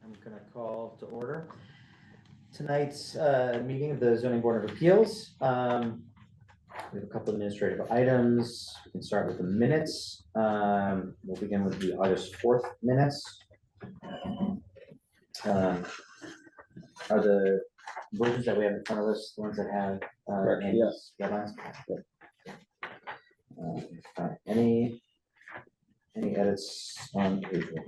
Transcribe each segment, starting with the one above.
I'm going to call to order tonight's meeting of the Zoning Board of Appeals. We have a couple of administrative items. We can start with the minutes. We'll begin with the August 4th minutes. Are the versions that we have in front of us the ones that have Yes. deadlines? Any edits on page 1?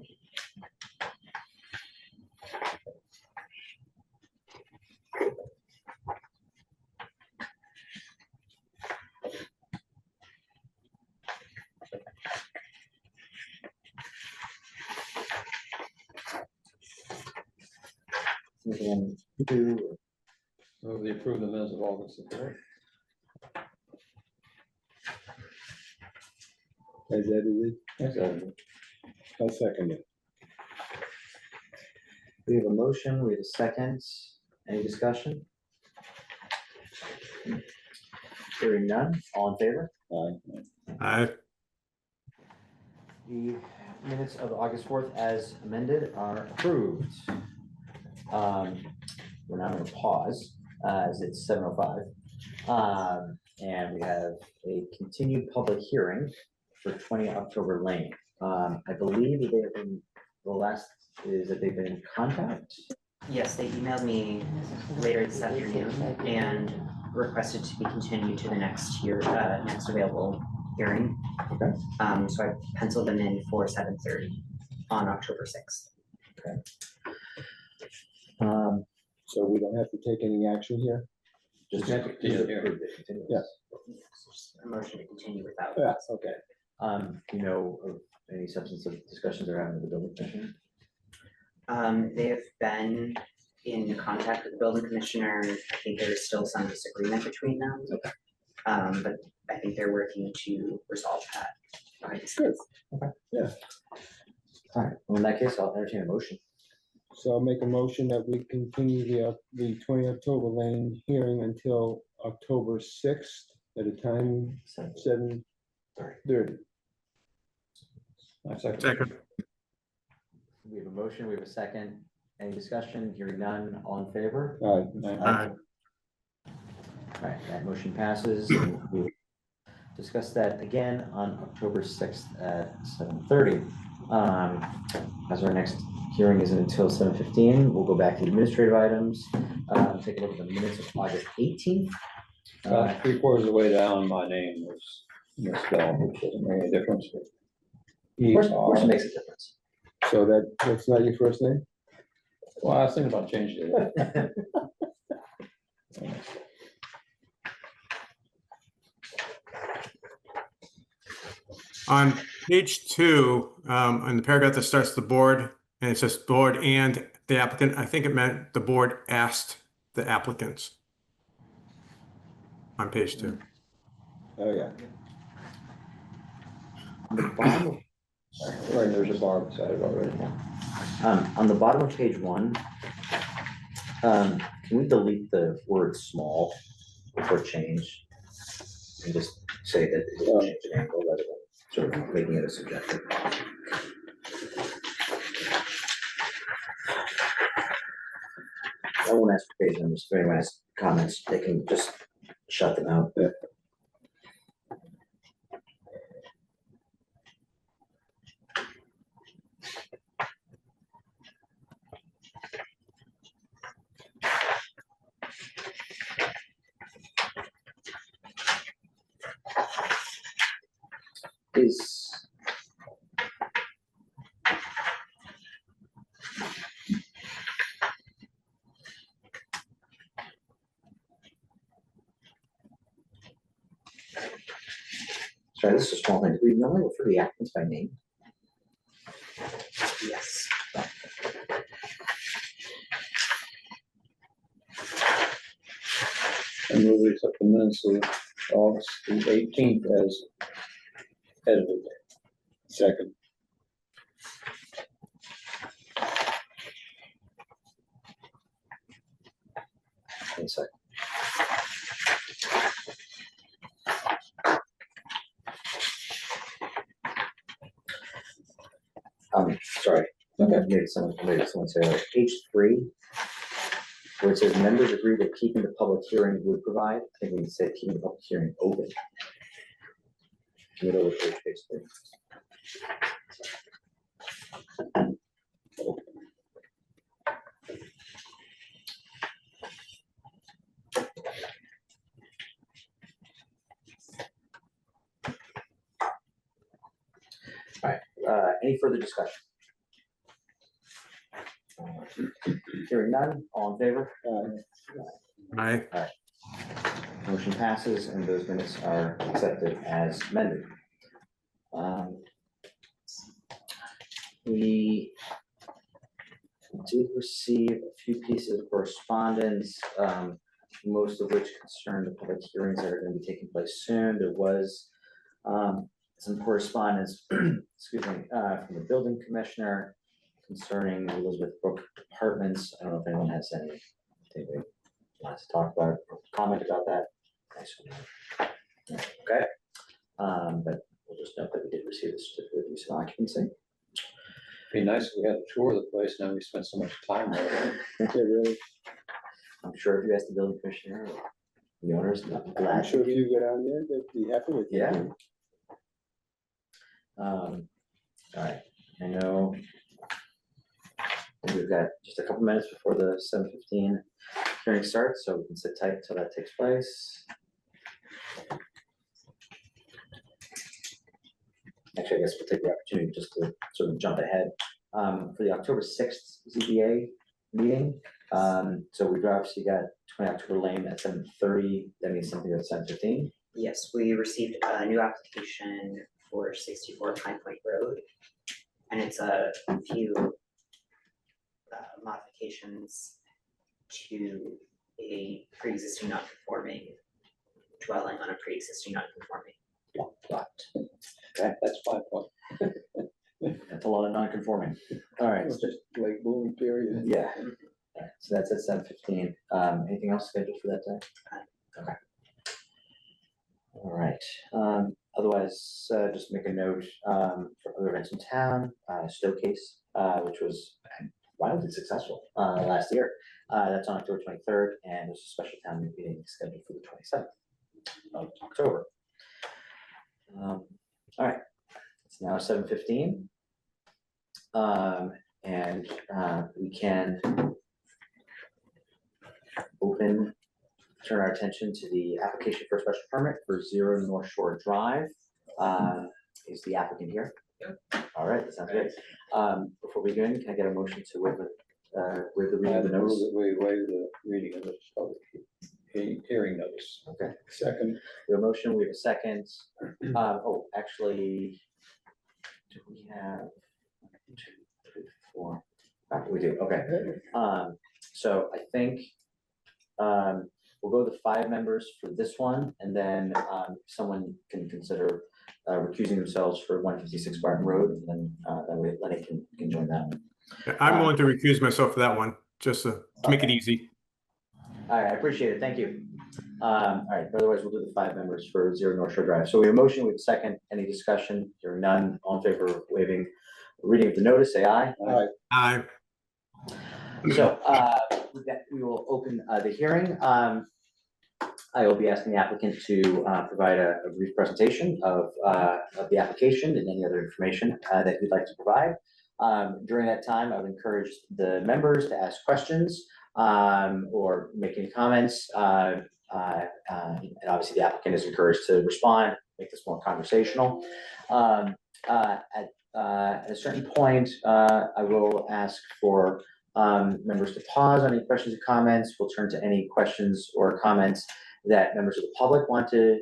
Again, 2. Move the approve the minutes of August 4th. As edited. As edited. I'll second it. We have a motion, we have a second. Any discussion? Hearing none, all in favor? Aye. The minutes of August 4th as amended are approved. We're now going to pause as it's 7:05. And we have a continued public hearing for 20 October Lane. I believe that they have been, the last is that they've been in contact. Yes, they emailed me later this afternoon and requested to be continued to the next available hearing. Okay. So I penciled them in for 7:30 on October 6th. Okay. So we don't have to take any action here? Just Yeah. approve it, continue. Yes. Just a motion to continue without. Yes, okay. Do you know of any substance of discussions they're having with the building commissioner? They have been in contact with the building commissioner. I think there is still some disagreement between them. Okay. But I think they're working to resolve that. Good. Okay. Yeah. All right, well, in that case, I'll entertain a motion. So I'll make a motion that we continue the 20 October Lane hearing until October 6th at a time 7:30. Second. We have a motion, we have a second. Any discussion? Hearing none, all in favor? Aye. Aye. All right, that motion passes. We'll discuss that again on October 6th at 7:30. As our next hearing isn't until 7:15, we'll go back to the administrative items. Take a look at the minutes of August 18th. 3/4 of the way down, my name was misspelled, which doesn't make any difference. Of course it makes a difference. So that's not your first name? Well, I was thinking about changing it. On page 2, on the paragraph that starts the board, and it says board and the applicant, I think it meant the board asked the applicants. On page 2. Oh, yeah. On the bottom, Right, there's a bar beside it already. on the bottom of page 1, can we delete the word small before change? And just say that it's a change in angle rather than sort of making it a subjective. I won't ask for page numbers, if anyone has comments, they can just shut them out. Yeah. Is sorry, this is a small thing. Do we normally refer to the applicants by name? Yes. I move we accept the minutes of August the 18th as edited. Second. One second. Sorry, maybe someone say, like, page 3, where it says members agree that keeping the public hearing would provide, I think we can say keeping the public hearing open. Middle of page 3. All right, any further discussion? Hearing none, all in favor? Aye. Motion passes and those minutes are accepted as amended. We did receive a few pieces of correspondence, most of which concern the public hearings that are going to be taking place soon. There was some correspondence, excuse me, from the building commissioner concerning Elizabeth Brook Apartments. I don't know if anyone has anything they want to talk about or comment about that. Okay, but we'll just note that we did receive a certificate of use of occupancy. Be nice if we had a tour of the place, now we spent so much time there. Really, I'm sure if you ask the building commissioner or the owners, they'll be I'm glad. sure if you go down there, they'd be happy with you. Yeah. All right, I know we've got just a couple minutes before the 7:15 hearing starts, so we can sit tight until that takes place. Actually, I guess we'll take the opportunity just to sort of jump ahead. For the October 6th ZBA meeting, so we've obviously got 20 October Lane at 7:30, that means something at 7:15. Yes, we received a new application for 64 Pine Point Road. And it's a few modifications to a pre-existing non-conforming dwelling on a pre-existing non-conforming lot. Okay, That's 5 point. that's a lot of non-conforming. All right, It's just like boom period. yeah. All right, so that's at 7:15. Anything else scheduled for that day? Okay. All right. Otherwise, just make a note for other events in town, Stow case, which was wildly successful last year. That's on October 23rd, and there's a special town meeting scheduled for the 27th of October. All right, it's now 7:15. And we can turn our attention to the application for a special permit for 0 North Shore Drive. Is the applicant here? Yep. All right, that sounds good. Before we begin, can I get a motion to waive the reading of the notice? We waive the reading of the public hearing notice. Okay, Second, we have a motion, we have a second. Oh, actually, do we have 1, 2, 3, 4? We do, okay. So I think we'll go to 5 members for this one, and then someone can consider recusing themselves for 156 Barton Road, and then that way Lenny can join that one. I'm willing to recuse myself for that one, just to make it easy. All right, I appreciate it, thank you. All right, but otherwise we'll do the 5 members for 0 North Shore Drive. So we have a motion, we have a second, any discussion? Hearing none, all in favor of waiving reading of the notice, say aye. aye, Aye. So with that, we will open the hearing. I will be asking the applicant to provide a brief presentation of the application and any other information that you'd like to provide. During that time, I would encourage the members to ask questions or make any comments. And obviously the applicant is encouraged to respond, make this more conversational. At a certain point, I will ask for members to pause on any questions or comments. We'll turn to any questions or comments that members of the public want to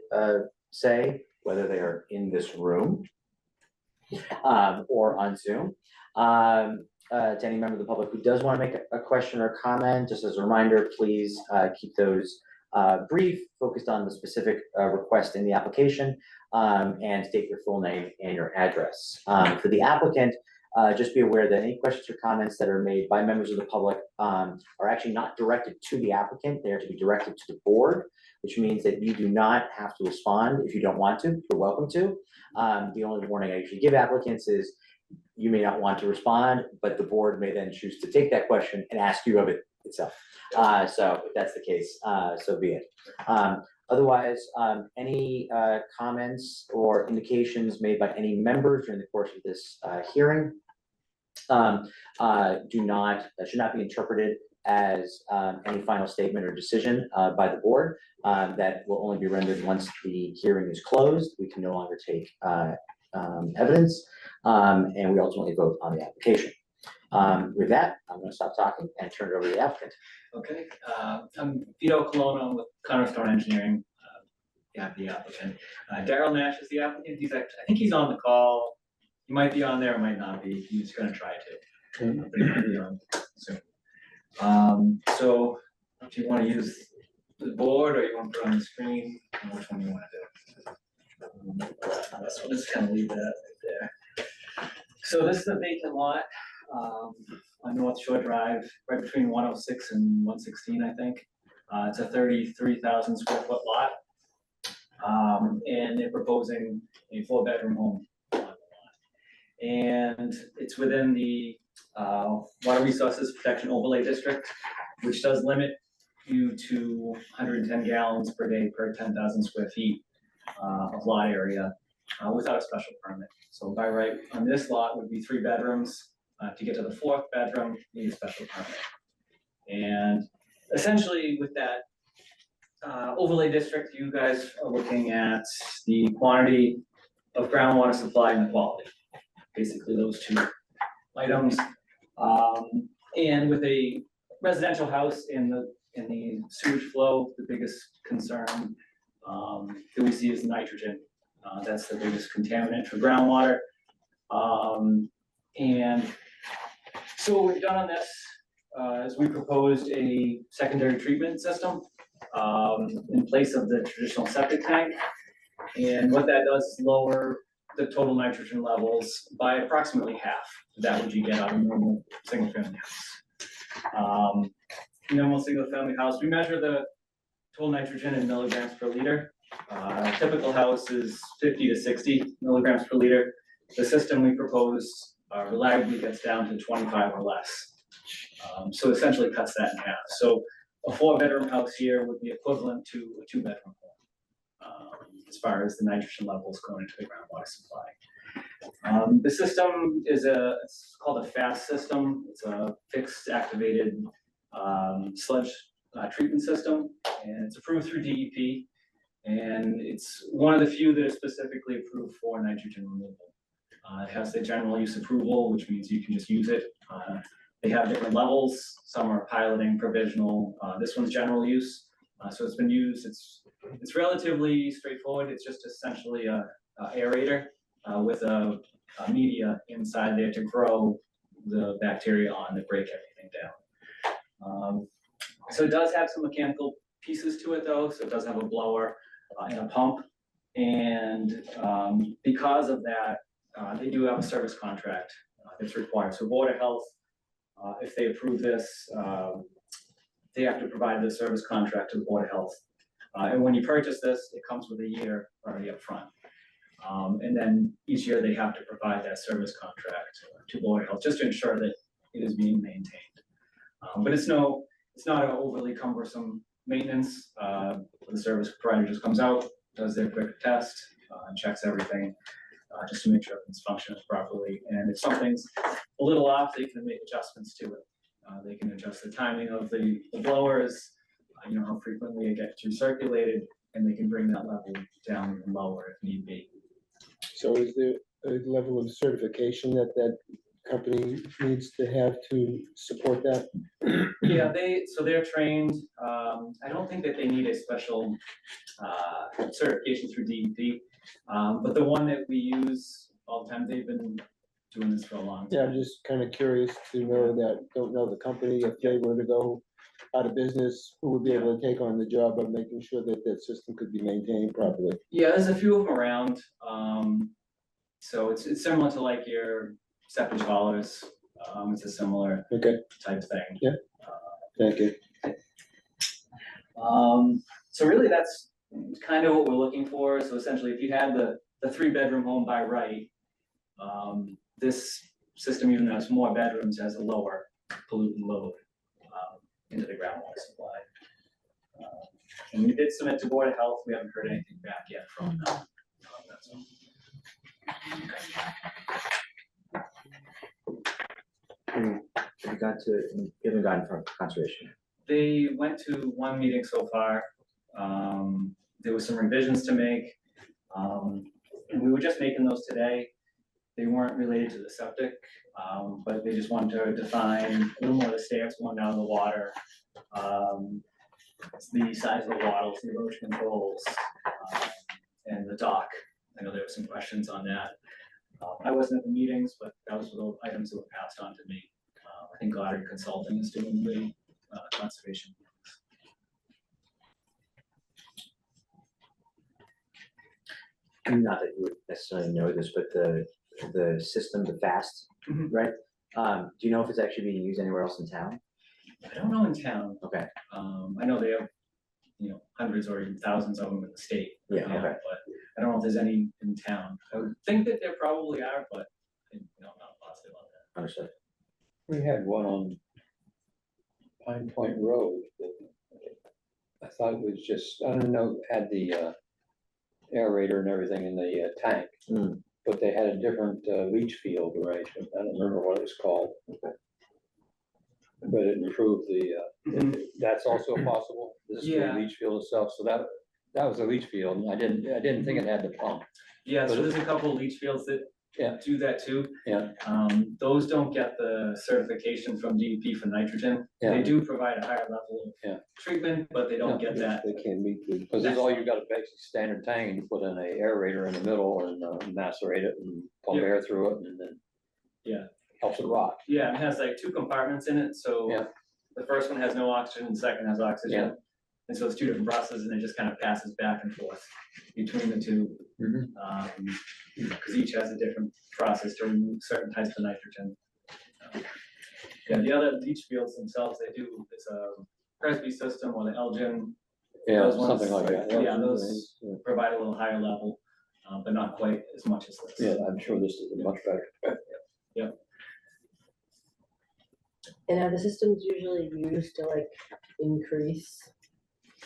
say, whether they are in this room or on Zoom. To any member of the public who does want to make a question or comment, just as a reminder, please keep those brief, focused on the specific request in the application, and state your full name and your address. For the applicant, just be aware that any questions or comments that are made by members of the public are actually not directed to the applicant. They are to be directed to the board, which means that you do not have to respond if you don't want to. You're welcome to. The only warning I usually give applicants is you may not want to respond, but the board may then choose to take that question and ask you of it itself. So if that's the case, so be it. Otherwise, any comments or indications made by any members during the course of this hearing should not be interpreted as any final statement or decision by the board. That will only be rendered once the hearing is closed. We can no longer take evidence, and we ultimately vote on the application. With that, I'm going to stop talking and turn it over to the applicant. Okay, I'm Vito Colonna with Correspondence Engineering, the applicant. Daryl Nash is the applicant. He's actually, I think he's on the call. He might be on there, might not be. He's going to try to. But he might be on soon. So if you want to use the board or you want to put it on the screen, which one do you want to do? So let's kind of leave that right there. So this is a vacant lot on North Shore Drive, right between 106 and 116, I think. It's a 33,000 square foot lot. And they're proposing a 4-bedroom home on the lot. And it's within the Water Resources Protection Overlay District, which does limit you to 110 gallons per day per 10,000 square feet of lot area without a special permit. So by right on this lot would be 3 bedrooms. To get to the 4th bedroom, you need a special permit. And essentially with that overlay district, you guys are looking at the quantity of groundwater supply and the quality. Basically those 2 items. And with a residential house in the sewage flow, the biggest concern that we see is nitrogen. That's the biggest contaminant for groundwater. And so what we've done on this is we proposed a secondary treatment system in place of the traditional septic tank. And what that does is lower the total nitrogen levels by approximately half. That what you get out of a normal single-family house. Normal single-family house, we measure the total nitrogen in milligrams per liter. A typical house is 50 to 60 milligrams per liter. The system we propose reliably gets down to 25 or less. So essentially cuts that in half. So a 4-bedroom house here would be equivalent to a 2-bedroom home as far as the nitrogen levels going into the groundwater supply. The system is it's called a FAST system. It's a fixed activated sludge treatment system, and it's approved through DEP. And it's one of the few that is specifically approved for nitrogen removal. It has the general use approval, which means you can just use it. They have different levels. Some are piloting, provisional. This one's general use. So it's been used. It's relatively straightforward. It's just essentially a aerator with a media inside there to grow the bacteria on that break everything down. So it does have some mechanical pieces to it though. So it does have a blower and a pump. And because of that, they do have a service contract that's required. So Board of Health, if they approve this, they have to provide the service contract to the Board of Health. And when you purchase this, it comes with a year already up front. And then each year they have to provide that service contract to Board of Health just to ensure that it is being maintained. But it's not an overly cumbersome maintenance. The service provider just comes out, does their quick test, and checks everything just to make sure everything's functions properly. And if something's a little off, they can make adjustments to it. They can adjust the timing of the blowers, how frequently it gets recirculated, and they can bring that level down even lower if need be. So is there a level of certification that company needs to have to support that? Yeah, they're trained. I don't think that they need a special certification through DEP, but the one that we use all the time, they've been doing this for a long time. Yeah, I'm just kind of curious to know that, don't know the company, if they were to go out of business, who would be able to take on the job of making sure that that system could be maintained properly? Yeah, there's a few of them around. So it's similar to like your septic haulers. It's a similar type thing. Yeah. Thank you. So really that's kind of what we're looking for. So essentially if you had the 3-bedroom home by right, this system, even though it's more bedrooms, has a lower pollutant load into the groundwater supply. And we did submit to Board of Health. We haven't heard anything back yet from them. So. You haven't gotten from conservation. They went to one meeting so far. There was some revisions to make. And we were just making those today. They weren't related to the septic, but they just wanted to define a little more of the stairs going down the water, the size of the wattles, the erosion controls, and the dock. I know there were some questions on that. I wasn't at the meetings, but that was the items that were passed on to me. I think Goddard Consulting is doing the conservation. Not that you would necessarily know this, but the system, the FAST, right? Do you know if it's actually being used anywhere else in town? I don't know in town. Okay. I know they have, hundreds or even thousands of them in the state. Yeah, right now, okay. But I don't know if there's any in town. I would think that there probably are, but I'm not positive on that. Understood. We had one on Pine Point Road that I thought it was just, I don't know, had the aerator and everything in the tank. But they had a different leach field arrangement. I don't remember what it was called. But it improved the, that's also possible, this is the Yeah. leach field itself, so that was a leach field, and I didn't think it had the pump. Yeah, so But there's a couple of leach fields that Yeah. do that too. Yeah. Those don't get the certification from DEP for nitrogen. Yeah. They do provide a higher level Yeah. of treatment, but they don't get that. They can't meet the. Because it's all, you got a basic standard tank, and you put in a aerator in the middle and macerate it and pump Yeah. air through it, and then Yeah. helps it rot. Yeah, it has like 2 compartments in it, so Yeah. the first one has no oxygen, the second has oxygen. Yeah. And so it's 2 different processes, and it just kind of passes back and forth between the 2. Because each has a different process to remove certain types of nitrogen. Yeah, the other leach fields themselves, they do, it's a Crespi system or the Elgin. Yeah, Those ones, something like that. Yeah, those provide a little higher level, but not quite as much as this. Yeah, I'm sure this is much better. And are the systems usually used to like increase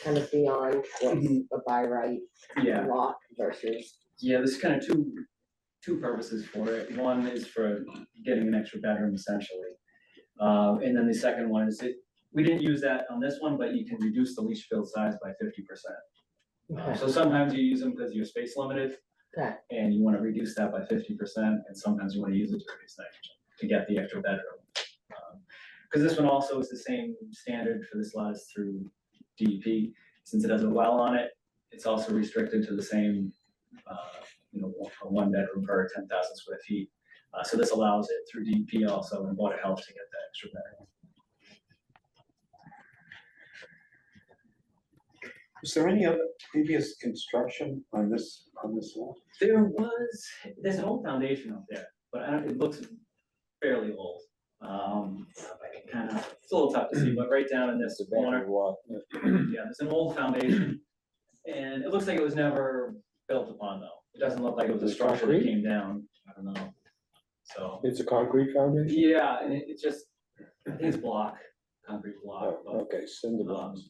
kind of beyond what's a by right Yeah. lot versus? Yeah, there's kind of two purposes for it. One is for getting an extra bedroom essentially. And then the second one is we didn't use that on this one, but you can reduce the leach field size by 50%. Okay. So sometimes you use them because you're space limited Okay. and you want to reduce that by 50%, and sometimes you want to use it to reduce nitrogen to get the extra bedroom. Because this one also is the same standard for this lot as through DEP. Since it has a well on it, it's also restricted to the same, a 1 bedroom per 10,000 square feet. So this allows it through DEP also and Board of Health to get that extra bedroom. Is there any other previous construction on this lot? There's an old foundation up there, but it looks fairly old. It's a little tough to see, but right down in this corner, yeah, there's an old foundation. And it looks like it was never built upon though. It doesn't look like it was a structure that came down. I don't know. So, It's a concrete foundation? yeah, and it's just, I think it's concrete block. Oh, okay, cinder blocks.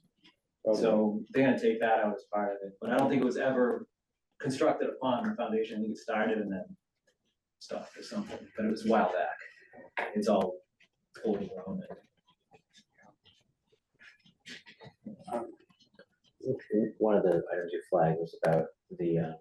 So they're gonna take that out as part of it, but I don't think it was ever constructed upon the foundation. I think it started and then stopped or something, but it was a while back. It's all overgrown. One of the items you flagged was about the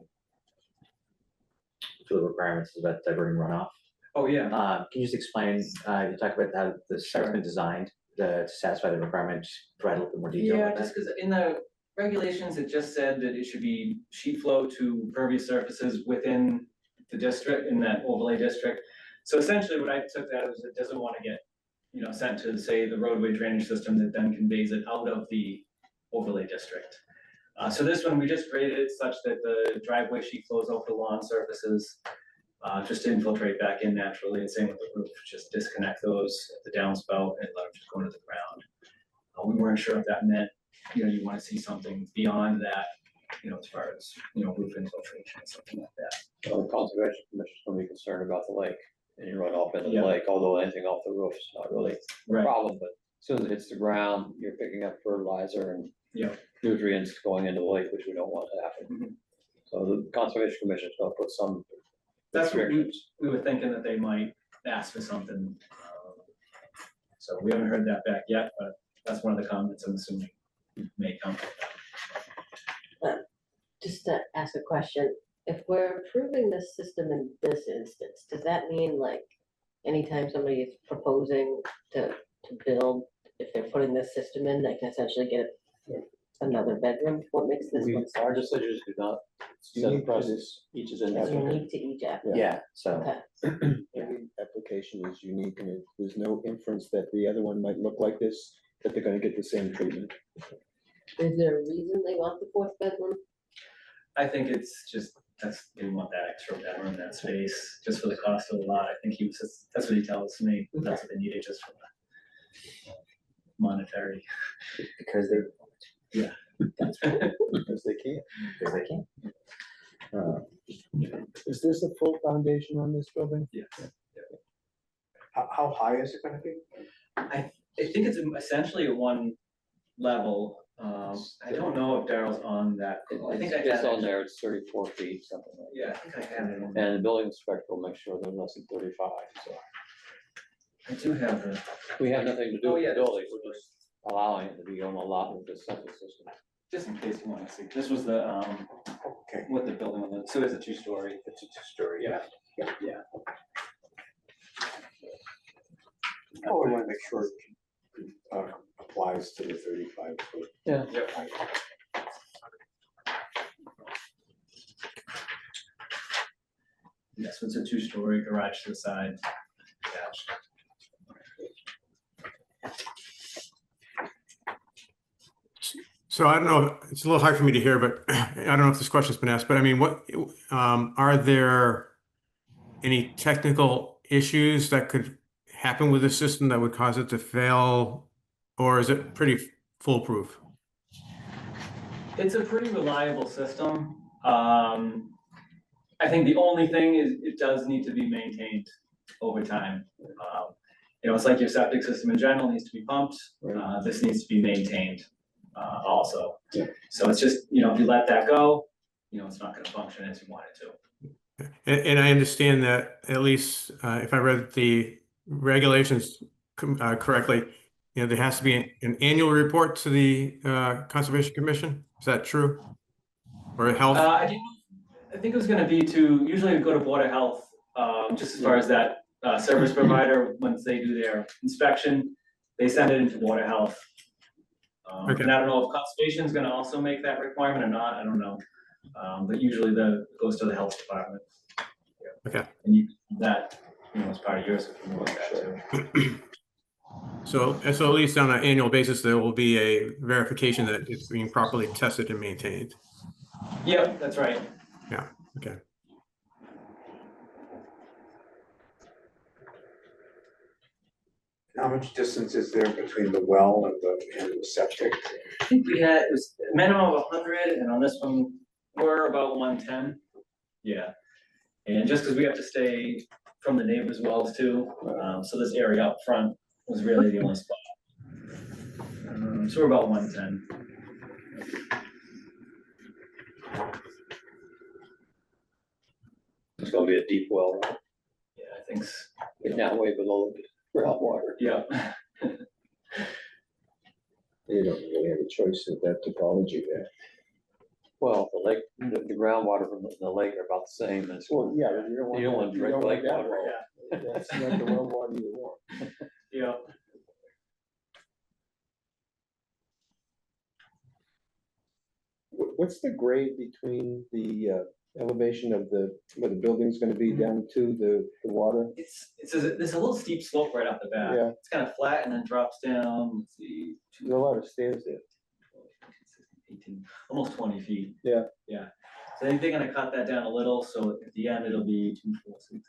requirements is about diverting runoff. Oh, yeah. Can you just explain, you talk about how the site's been designed to satisfy the requirements, provide a little bit more detail Yeah, about just that? because in the regulations, it just said that it should be sheet flow to pervious surfaces within the district, in that overlay district. So essentially what I took that was it doesn't want to get, sent to say the roadway drainage system that then conveys it out of the overlay district. So this one, we just graded it such that the driveway sheet flows over the lawn surfaces, just to infiltrate back in naturally, and same with the roof, just disconnect those at the downspout and let them just go into the ground. We weren't sure if that meant, you want to see something beyond that, as far as, roof infiltration, something like that. The Conservation Commission's gonna be concerned about the lake. and you run off into the Yeah. lake, although anything off the roof is not really a Right. problem, but as soon as it hits the ground, you're picking up fertilizer and Yeah. nutrients going into the lake, which we don't want to happen. So the Conservation Commission is gonna put some That's what restrictions. we were thinking that they might ask for something. So we haven't heard that back yet, but that's one of the comments I'm assuming may come. Just to ask a question, if we're approving this system in this instance, does that mean like anytime somebody is proposing to build, if they're putting this system in, they can essentially get another bedroom? What makes this one Our decisions do not set Unique to precedence, each is in so there. unique to each applicant? Yeah, so, Okay, Every application is unique, and there's no inference that the other one might look like this, that they're gonna get the same treatment. is there a reason they want the fourth bedroom? I think it's just, they want that extra bedroom, that space, just for the cost of the lot. I think that's what he tells me, that's what they needed just for the monetary. because they, Because they can't. because they can. Is this a full foundation on this building? Yes. How high is it gonna be? I think it's essentially a one level. I don't know if Daryl's on that. I think I It's had on it. there, it's 34 feet, something like Yeah, I think I had it. that. And the building inspector will make sure they're less than 35, so. I do have the, We have nothing to do Oh, with yeah, the building, we're just allowing it to be on a lot with the septic system. just in case you want to see, this was the, Okay, what the building was, so it's a two-story. it's a two-story. Yeah, yeah. Oh, I wanna make sure it applies to the 35 foot. Yeah. Yep. Yes, it's a two-story garage to the side. Attached. So I don't know, it's a little hard for me to hear, but I don't know if this question's been asked, but I mean, are there any technical issues that could happen with the system that would cause it to fail? Or is it pretty foolproof? It's a pretty reliable system. I think the only thing is it does need to be maintained over time. It's like your septic system in general needs to be pumped. This needs to be maintained also. Yeah. So it's just, if you let that go, it's not gonna function as you want it to. And I understand that, at least if I read the regulations correctly, there has to be an annual report to the Conservation Commission. Is that true? Or health? I think it was gonna be usually it'd go to Board of Health, just as far as that service provider, once they do their inspection, they send it into Board of Health. Okay. And I don't know if Conservation is gonna also make that requirement or not, I don't know. But usually it goes to the Health Department. Okay. And that, as part of yours, if you want that too. So at least on an annual basis, there will be a verification that it's being properly tested and maintained. Yep, that's right. Yeah, okay. How much distance is there between the well and the septic? I think it was a minimum of 100, and on this one, we're about 110. Yeah. And just because we have to stay from the neighbors' wells too, so this area up front was really the only spot. So we're about 110. It's gonna be a deep well, Yeah, I think, getting that way below the groundwater. yeah. You don't really have a choice with that topology there. Well, the lake, the groundwater from the lake are about the same as. Well, yeah, but you don't want. You don't want to you drink don't lake that water. well. That's not the well water you want. Yeah. What's the grade between the elevation of where the building's gonna be down to the water? There's a little steep slope right off the bat. Yeah. It's kind of flat and then drops down, let's see, There's a lot of stairs there. 18, almost 20 feet. Yeah. Yeah. So I think they're gonna cut that down a little, so at the end it'll be 2, 4, 6,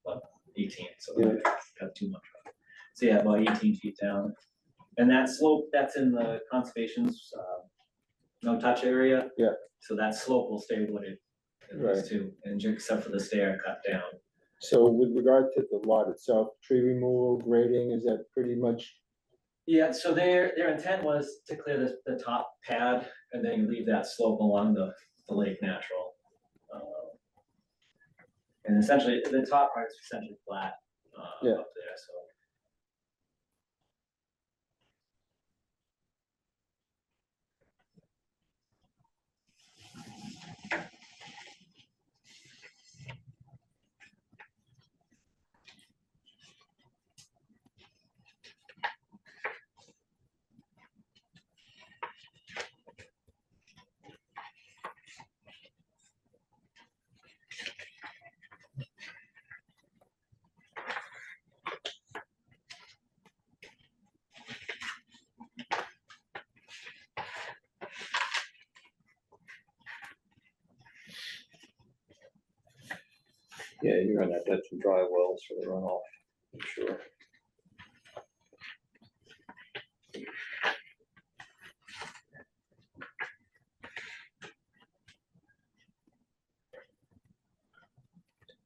about 18, so Yeah. got too much. So yeah, about 18 feet down. And that slope, that's in the conservation's, no touch area. Yeah. So that slope will stay wooded, at Right. least too, and except for the stair cut down. So with regard to the lot itself, tree removal, grading, is that pretty much? Yeah, so their intent was to clear the top pad and then leave that slope along the lake natural. And essentially, the top part is essentially flat Yeah. up there, so. Yeah, you're gonna have to have some dry wells for the runoff, I'm sure.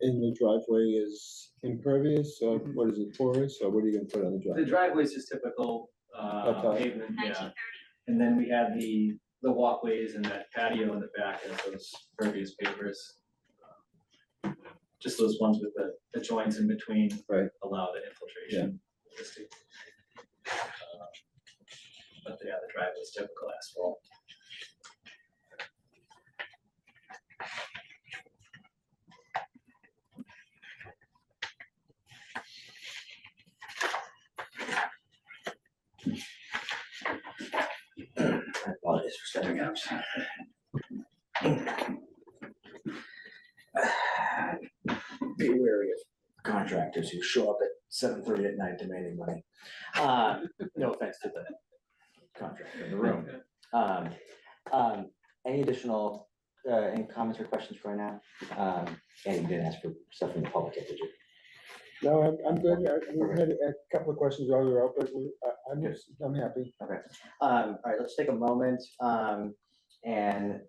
And the driveway is impervious, or what is it, porous, or what are you gonna put on the The driveway? driveway is just typical Okay. pavement, yeah. And then we have the walkways and that patio in the back has those pervious pavers. Just those ones with the joints in between. Right. Allow the infiltration. But yeah, the driveway is typical asphalt. I apologize for stepping out. Be wary of contractors who show up at 7:30 at night demanding money. No offense to the contractor in the room. Any additional, any comments or questions for now? And you didn't ask for stuff from the public, yet, did you? No, I'm good, we had a couple of questions earlier, but I'm happy. Okay, all right, let's take a moment, and,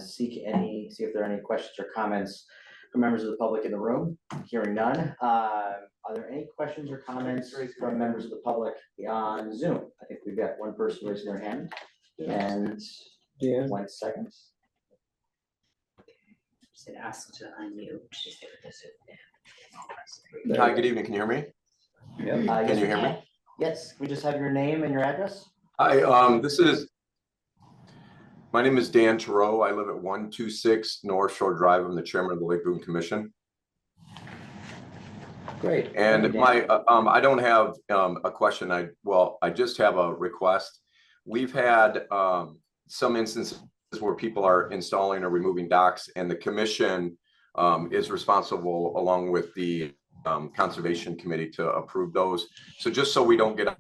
see if there are any questions or comments from members of the public in the room. Hearing none, are there any questions or comments from members of the public on Zoom? I think we've got one person raising their hand, and Dan? 1 second. Just ask to unmute. Hi, good evening. Can you hear me? Yeah. Yes, Can you we hear me? can. Yes, we just have your name and your address? Hi, my name is Dan Terrell. I live at 126 North Shore Drive. I'm the chairman of the Lake Boone Commission. Great. And Thank you, my, Dan. I don't have a question. I just have a request. We've had some instances where people are installing or removing docks, and the commission is responsible along with the Conservation Committee to approve those. So just so we don't get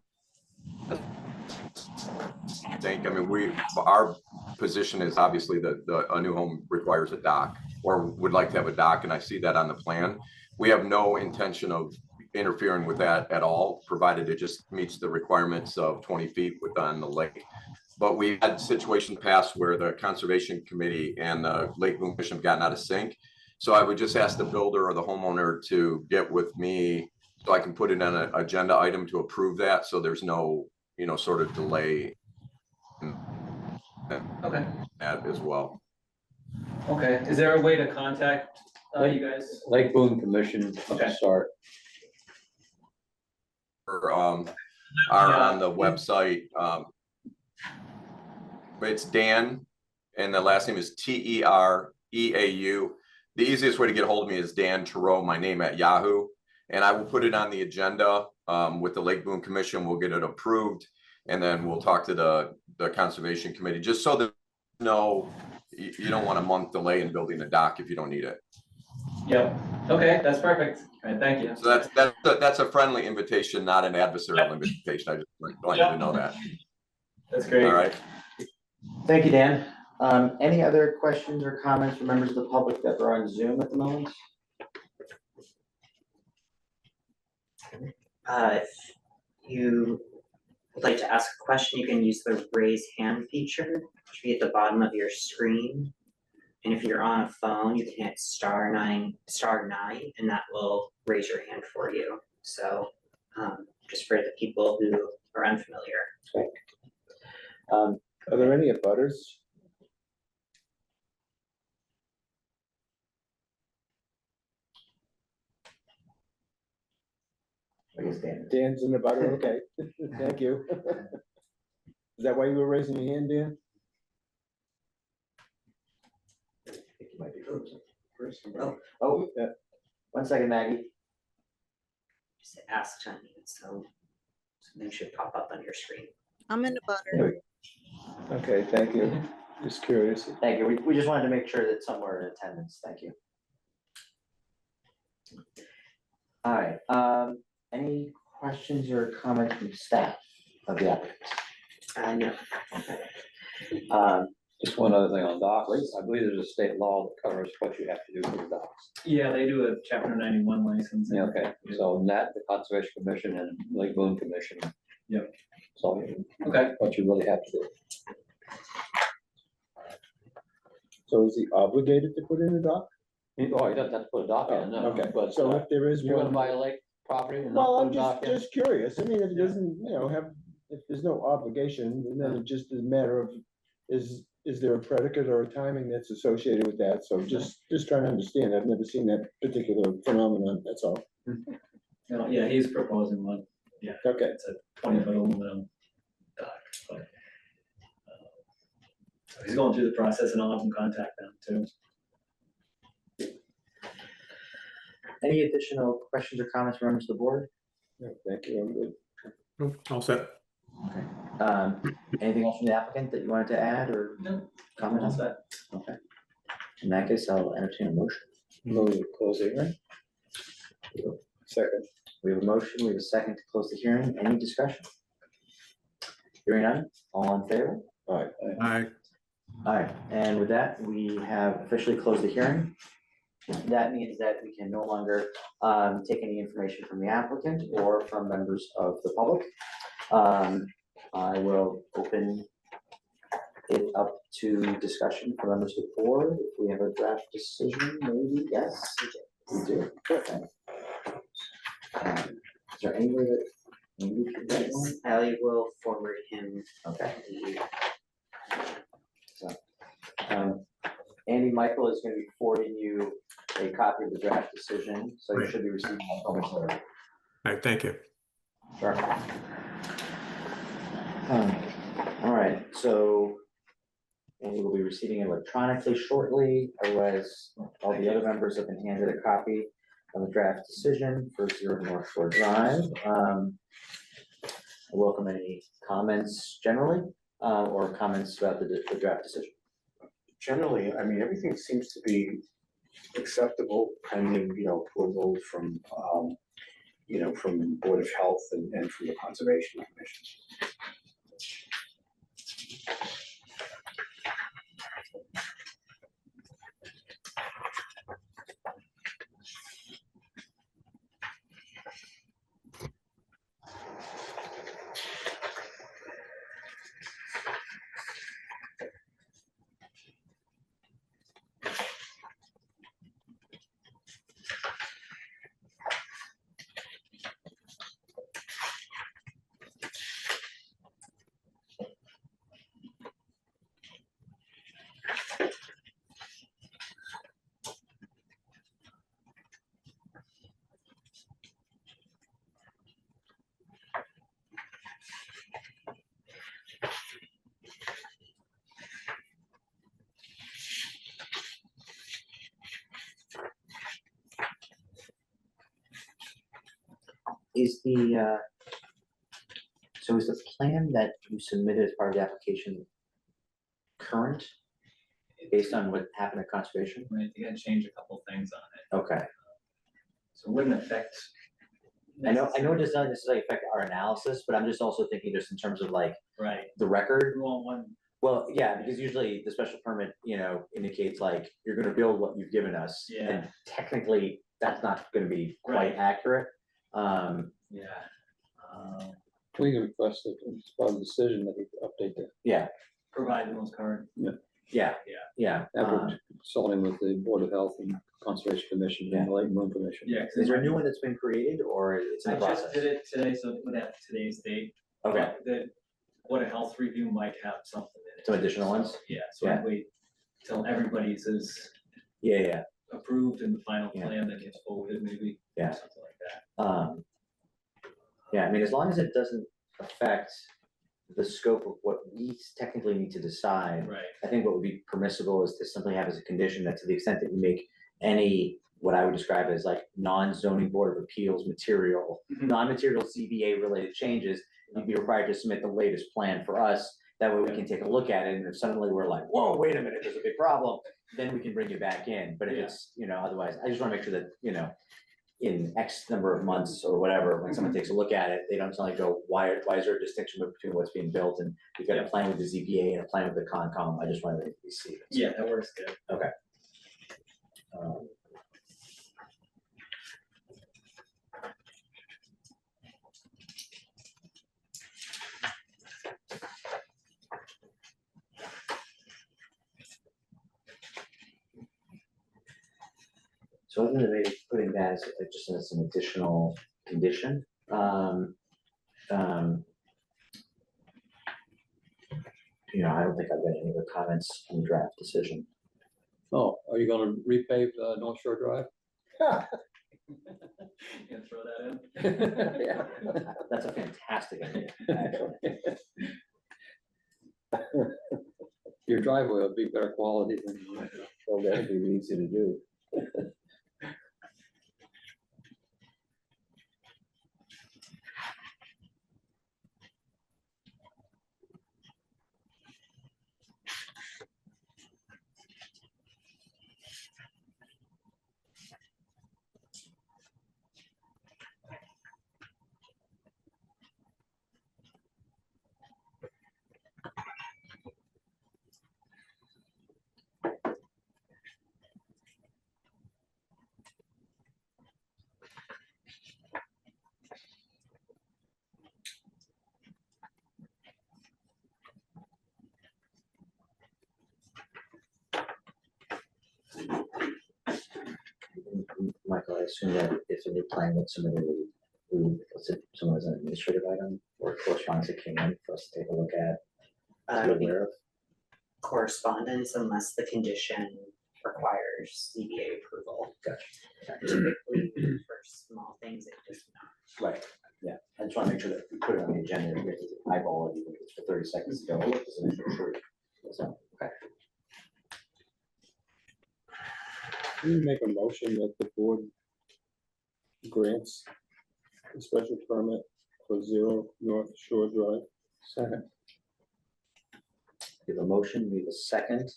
our position is obviously that a new home requires a dock or would like to have a dock, and I see that on the plan. We have no intention of interfering with that at all, provided it just meets the requirements of 20 feet on the lake. But we had situations past where the Conservation Committee and the Lake Boone Commission have gotten out of sync. So I would just ask the builder or the homeowner to get with me so I can put it on an agenda item to approve that. So there's no, sort of delay in Okay, that as well. okay. Is there a way to contact you guys? Lake Boone Commission, Okay. start. Or, are on the website. It's Dan, and the last name is Tereau. The easiest way to get a hold of me is Dan Terrell, my name at Yahoo, and I will put it on the agenda with the Lake Boone Commission. We'll get it approved, and then we'll talk to the Conservation Committee, just so that you don't want a month delay in building a dock if you don't need it. Yep. Okay, that's perfect. All right, thank you. So that's a friendly invitation, not an adversarial invitation. I just want you to know that. That's great. All right. Thank you, Dan. Any other questions or comments from members of the public that are on Zoom at the moment? If you would like to ask a question, you can use the raise hand feature, which should be at the bottom of your screen. And if you're on a phone, you can hit *9, and that will raise your hand for you. So just for the people who are unfamiliar. Are there any abutters? I guess Dan. Dan's in the butter, okay, thank you. Is that why you were raising your hand, Dan? I think you might be frozen. Oh, Oh, Yeah. 1 second, Maggie. Just ask to unmute, so something should pop up on your screen. I'm in the butter. There we go. Okay, thank you, just curious. Thank you. We just wanted to make sure that some were in attendance. Thank you. All right, any questions or comments from staff of the applicant? No. Just one other thing on docks, I believe there's a state law that covers what you have to do for the docks. Yeah, they do a chapter 91 license. Yeah, okay, so that, the Conservation Commission and Lake Boone Commission. Yep. So Okay. what you really have to do. So is he obligated to put in a dock? Oh, you don't have to put a dock in, no. Okay, But so if there is you're gonna one, buy a lake property and well, not I'm put a dock in? just curious, I mean, if it doesn't, have, if there's no obligation, then it just is a matter of, is there a predicate or a timing that's associated with that? So just trying to understand, I've never seen that particular phenomenon, that's all. No, yeah, he's proposing one. Yeah, Okay, it's a 20-foot aluminum dock, but. So he's going through the process and I'll have him contact them too. Any additional questions or comments from members of the board? yeah, thank you, I'm good. Nope, all set. Okay. Anything else from the applicant that you wanted to add or No, comment all on? set. Okay. In that case, I'll entertain a motion. Move to close the hearing. Second. We have a motion, we have a second to close the hearing. Any discussion? Hearing none, all in favor? All right, Aye. All right, and with that, we have officially closed the hearing. That means that we can no longer take any information from the applicant or from members of the public. I will open it up to discussion for members of the board. If we have a draft decision, maybe, yes, we do. Okay. Is there any way that maybe we can get one? Ally will forward him Okay. the Andy Michael is gonna be forwarding you a copy of the draft decision, so you Great. should be receiving that momentarily. All right, thank you. Sure. All right, so Andy will be receiving it electronically shortly, otherwise all the other members have been handed a copy of the draft decision for 0 North Shore Drive. I welcome any comments generally, or comments about the draft decision. generally, I mean, everything seems to be acceptable pending, approval from, from Board of Health and from the Conservation Commission. Is the, so is the plan that you submitted as part of the application current, based on what happened at conservation? Right, they had to change a couple things on it, Okay, so it wouldn't affect. I know it does not necessarily affect our analysis, but I'm just also thinking just in terms of like Right, the record. we want one, Well, yeah, because usually the special permit, indicates like you're gonna build what you've given us. Yeah. And technically, that's not gonna be quite Right. accurate. yeah. We can request it, it's part of the decision that we update that. Yeah, Provide the most current. yeah. Yeah. Yeah. That would consulting with the Board of Health and Conservation Commission and the Lake Moon Commission. Yeah. 'cause Is there a new one that's been created or it's in I the just process? did it today, so with that today's date. Okay, but The Board of Health review might have something in it. Some additional ones? So, yeah, so I wait till everybody's is yeah. approved in the final Yeah. plan that gets forwarded, maybe. or Yeah. Something like that. Yeah, I mean, as long as it doesn't affect the scope of what we technically need to decide, Right. I think what would be permissible is to simply have as a condition that to the extent that you make any, what I would describe as like non-zoning board of appeals material, Mhm. non-material ZBA related changes, you'd be required to submit the latest plan for us. That way we can take a look at it, and if suddenly we're like, whoa, wait a minute, there's a big problem, then we can bring you back in. But if Yeah. it's, otherwise, I just wanna make sure that, in X number of months or whatever, when someone takes a look at it, they don't suddenly go, why is there a distinction between what's being built and you've got a plan with the ZBA and a plan with the Concom? I just wanted to see it. Yeah, that works good. Um, So other than maybe putting that as just as an additional condition, I don't think I've got any other comments on the draft decision. Oh, are you gonna repave North Shore Drive? You gonna throw that in? Yeah. That's a fantastic idea, actually. Your driveway will be better quality than. Well, that'd be easy to do. Michael, I assume that if a new plan was submitted, someone has an administrative item or correspondence that came in for us to take a look at, to be aware of. Correspondence unless the condition requires ZBA approval. Gotcha. Typically, for small things, it does not. Right, yeah, I just wanna make sure that we put it on the agenda, we have to eyeball it, even if it's for 30 seconds to go, oh, look, this is an issue, sure. So, okay. Can you make a motion that the board grants a special permit for 0 North Shore Drive? Second. We have a motion, we have a second.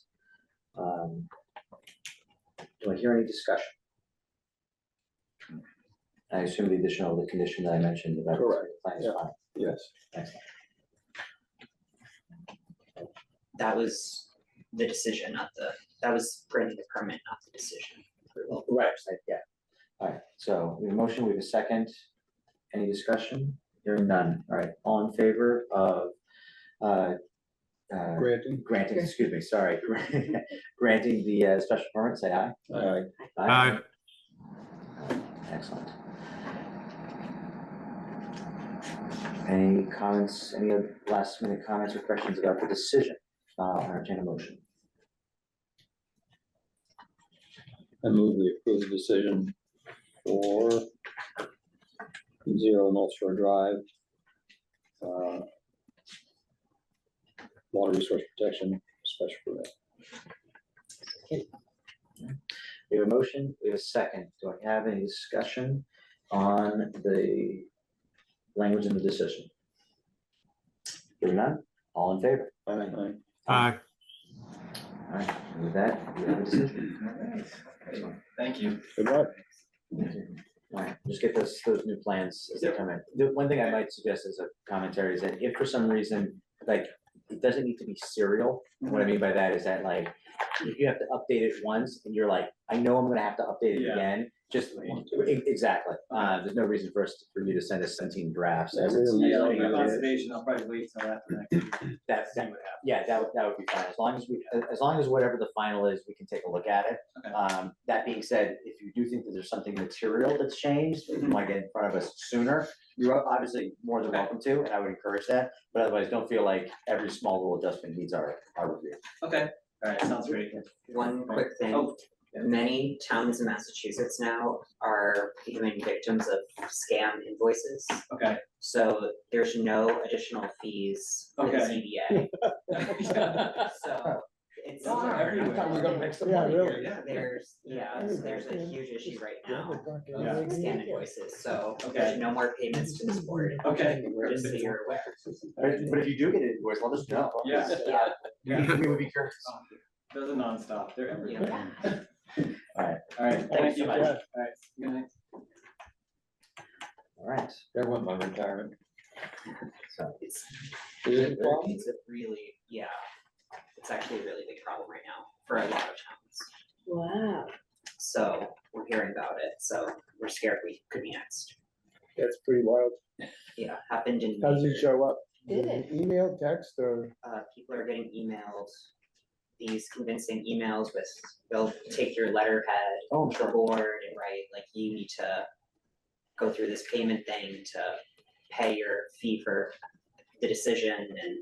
Do I hear any discussion? I assume the additional, the condition that I mentioned about. Correct, the plan is yeah. fine. Yes. Excellent. That was the decision, that was granting the permit, not the decision. Approval. Right, yeah. All right, so we have a motion, we have a second. Any discussion? Hearing none. All right, all in favor of Granting? granting, excuse me, sorry, granting the special permit, say aye. Aye. Aye. Excellent. Any comments, any other last minute comments or questions about the decision? I'll entertain a motion. I move we approve the decision for 0 North Shore Drive. Water resource protection, special permit. We have a motion, we have a second. Do I have any discussion on the language in the decision? Hearing none, all in favor? Aye. Aye. All right, with that, we have a decision. All right. Great. Thank you. Good luck. All right, just get those new plans as they come in. The one thing I might suggest as a commentary is that if for some reason, like, it doesn't need to be serial. What I mean by that is that like, if you have to update it once and you're like, I know I'm gonna have to update it Yeah. again, just, exactly. There's no reason for you to send us 17 drafts. Yeah, as we it's- don't need Yeah, all like that. conservation, I'll probably wait till after next year. That's, See what happens. Yeah, that would be fine, as long as whatever the final is, we can take a look at it. Okay. That being said, if you do think that there's something material that's changed, that you might get in front of us sooner, you're obviously more than welcome to, and I would encourage that, but otherwise, don't feel like every small little adjustment needs our review. Okay, all right, sounds great. One quick thing, Oh, many towns in Massachusetts now are becoming victims of scam invoices. okay. So there's no additional fees for the Okay. ZBA. So it's. Those are everywhere. I thought we were gonna make some Yeah, money really. here. There's a huge issue right now Yeah. with scam invoices, so Okay. there's no more payments to this board, Okay. just so you're aware. But if you do get an invoice, let us know. Yeah. Yeah, We would be curious. Those are nonstop, they're everywhere. Alright. All right, thank you. so All much. right, good night. Alright, There went my retirement. so, it's, Is it a problem? it's a really, yeah, it's actually a really big problem right now for a lot of towns. Wow. So we're hearing about it, so we're scared we could be next. That's pretty wild. Yeah, happened in. How does it show up? Did Is it? an email, text, or? People are getting emailed, these convincing emails with, they'll take your letterhead Oh, to the board and write, like, you need to go through this payment thing to pay your fee for the decision, and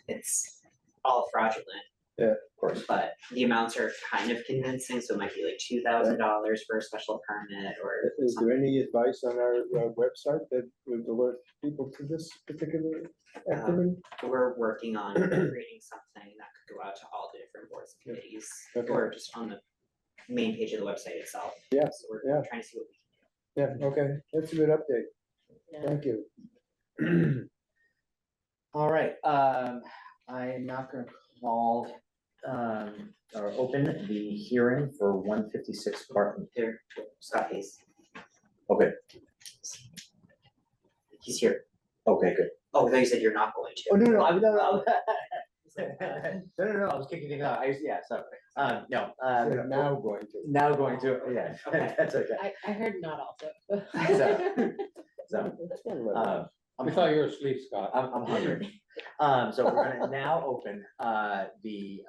it's all fraudulent. Yeah, of course. But the amounts are kind of convincing, so it might be like $2,000 for a special permit or Is something. there any advice on our website that would alert people to this particular activity? We're working on creating something that could go out to all the different boards and committees, Okay. or just on the main page of the website itself. Yeah, So we're yeah. trying to see what we can do. Yeah, okay, that's a good update. Yeah. Thank you. All right, I am not gonna call, or open the hearing for 156 Barton. There, Scott Hayes, Okay, he's here. okay, good. Oh, I thought you said you're not going to. Oh, no, I was kicking things out, yeah, so, no, We're now going to. now going to, yeah, Okay. that's okay. I heard not also. So, That's not right. I'm We thought you were asleep, Scott. I'm hungry. So we're gonna now open the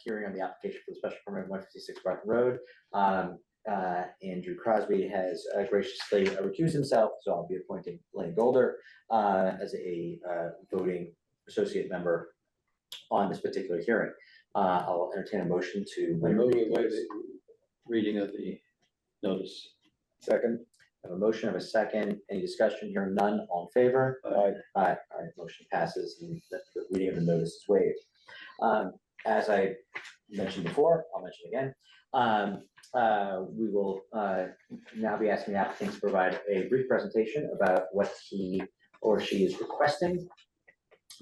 hearing on the application for the special permit 156 Barton Road. Andrew Crosby has graciously recused himself, so I'll be appointing Blaine Golder as a voting associate member on this particular hearing. I'll entertain a motion to. I move we waive the reading of the notice. Second, I have a motion of a second. Any discussion? Hearing none, all in favor? Aye. Aye, all right, motion passes and the reading of the notice is waived. As I mentioned before, I'll mention again. We will now be asking the applicant to provide a brief presentation about what he or she is requesting.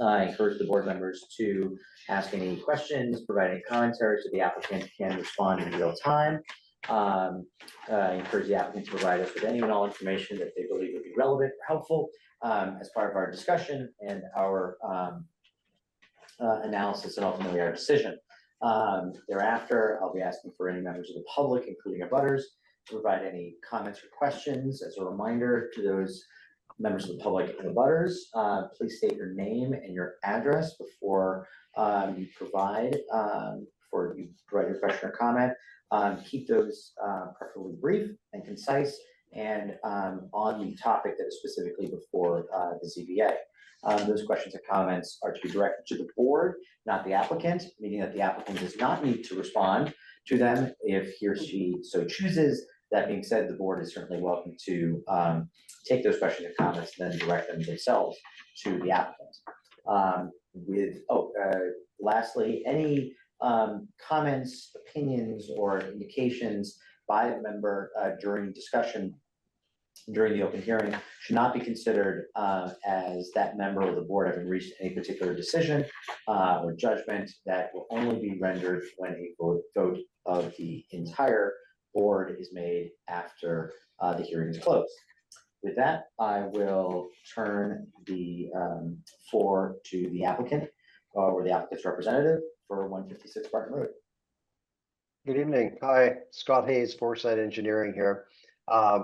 I encourage the board members to ask any questions, provide any commentary, so the applicant can respond in real time. I encourage the applicant to provide us with any and all information that they believe would be relevant or helpful as part of our discussion and our analysis and ultimately our decision. Thereafter, I'll be asking for any members of the public, including abutters, to provide any comments or questions. As a reminder to those members of the public and abutters, please state your name and your address before you provide your question or comment. Keep those preferably brief and concise and on the topic that is specifically before the ZBA. Those questions and comments are to be directed to the board, not the applicant, meaning that the applicant does not need to respond to them if he or she so chooses. That being said, the board is certainly welcome to take those questions and comments and then direct them themselves to the applicant. Lastly, any comments, opinions, or indications by a member during discussion during the open hearing should not be considered as that member of the board having reached any particular decision or judgment. That will only be rendered when a vote of the entire board is made after the hearing is closed. With that, I will turn the floor to the applicant or the applicant's representative for 156 Barton Road. Good evening. Hi, Scott Hayes, Foresight Engineering here,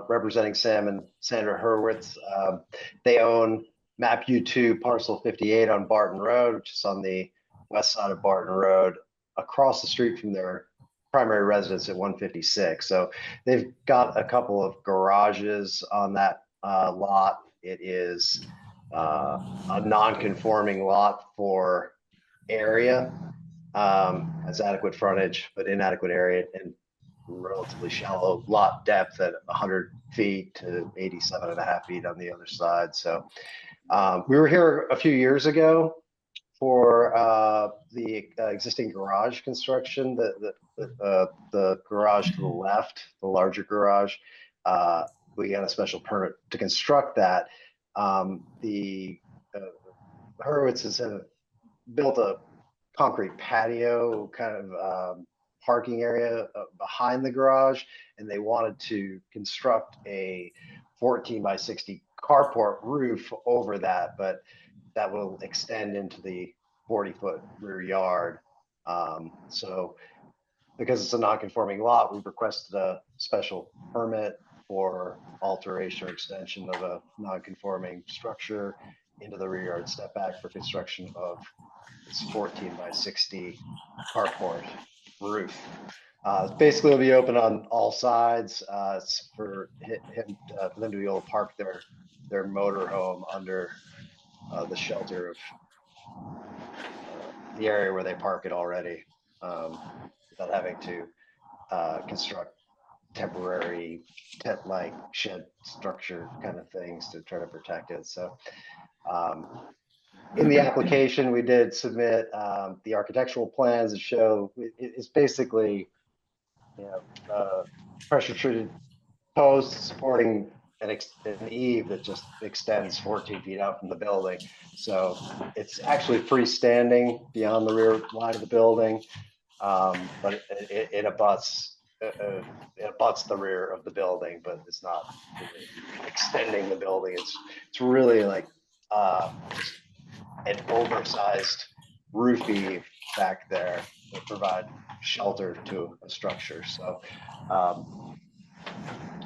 representing Sam and Sandra Hurwitz. They own map U2 parcel 58 on Barton Road, which is on the west side of Barton Road, across the street from their primary residence at 156. So they've got a couple of garages on that lot. It is a non-conforming lot for area. Has adequate frontage, but inadequate area and relatively shallow lot depth at 100 feet to 87.5 feet on the other side. So we were here a few years ago for the existing garage construction, the garage to the left, the larger garage. We got a special permit to construct that. The Hurwitzes have built a concrete patio kind of parking area behind the garage, and they wanted to construct a 14 by 60 carport roof over that, but that will extend into the 40-foot rear yard. So because it's a non-conforming lot, we've requested a special permit for alteration or extension of a non-conforming structure into the rear yard setback for construction of this 14 by 60 carport roof. Basically, it'll be open on all sides. It's for them to be able to park their motor home under the shelter of the area where they park it already, without having to construct temporary tent-like shed structure kind of things to try to protect it. So in the application, we did submit the architectural plans that show it's basically, you know, pressure treated posts supporting an eave that just extends 14 feet out from the building. So it's actually freestanding beyond the rear line of the building, but it abuts the rear of the building, but it's not really extending the building. It's really like an oversized roof eave back there that provide shelter to a structure. So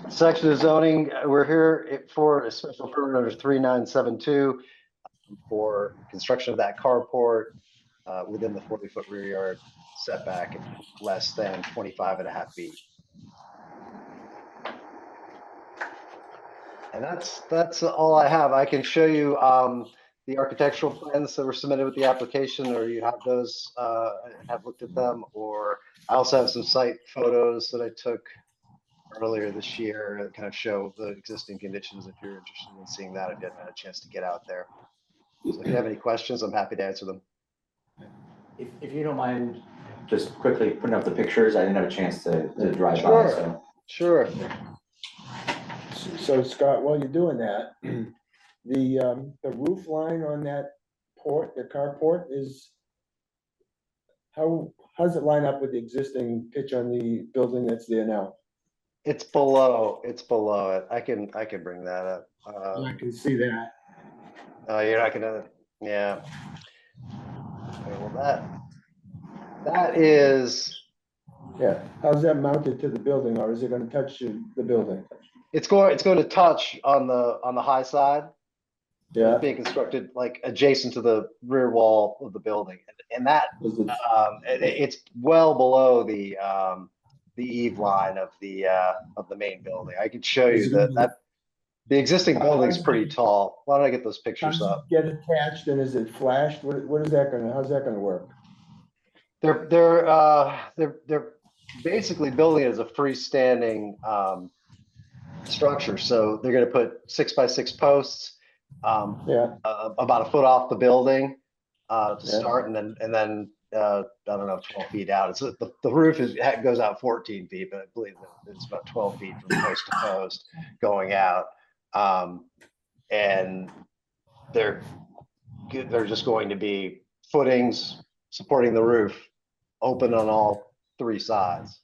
section of zoning, we're here for a special permit under 3972 for construction of that carport within the 40-foot rear yard setback and less than 25.5 feet. And that's all I have. I can show you the architectural plans that were submitted with the application, or you have those, have looked at them, or I also have some site photos that I took earlier this year that kind of show the existing conditions if you're interested in seeing that, if you haven't had a chance to get out there. So if you have any questions, I'm happy to answer them. If you don't mind just quickly putting up the pictures, I didn't have a chance to drive by, so. Sure. So Scott, while you're doing that, the roof line on that the carport is, how does it line up with the existing pitch on the building that's there now? It's below it. I can bring that up. I can see that. You're not gonna, yeah. Okay, well, that is, Yeah, how's that mounted to the building, or is it gonna touch the building? it's going to touch on the high side. Yeah. It's being constructed like adjacent to the rear wall of the building, and that it's well below the eave line of the main building. I could show you that the existing building is pretty tall. Why don't I get those pictures up? Get attached, and is it flashed? How's that gonna work? They're basically building it as a freestanding structure. So they're going to put 6x6 posts, about a foot off the building to start, and then I don't know, 12 feet out. It's the roof goes out 14 feet, but I believe that it's about 12 feet from post to post going out. And they're just going to be footings supporting the roof, open on all three sides.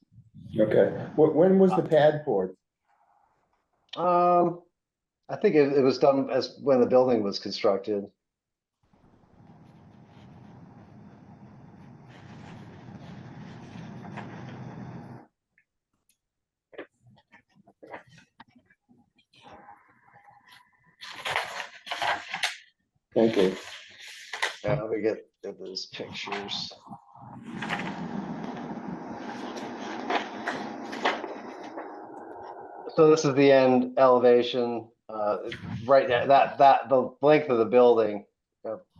Okay. When was the pad poured? I think it was done as when the building was constructed. Thank you. Yeah, let me get those pictures. So this is the end elevation, right there, that the length of the building,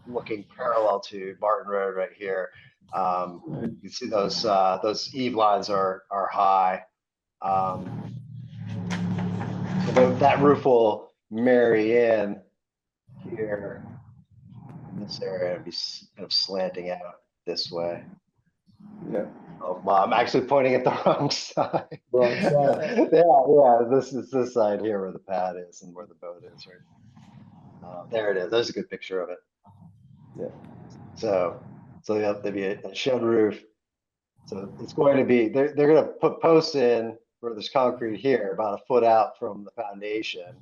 looking parallel to Barton Road right here. You can see those eave lines are high. So that roof will marry in here. In this area, it'd be kind of slanting out this way. Yeah. Oh, well, I'm actually pointing at the wrong side. Wrong side. Yeah, this is this side here where the pad is and where the boat is, right? There it is. There's a good picture of it. Yeah. So yeah, there'd be a shed roof. So it's going to be, they're going to put posts in where there's concrete here, about a foot out from the foundation.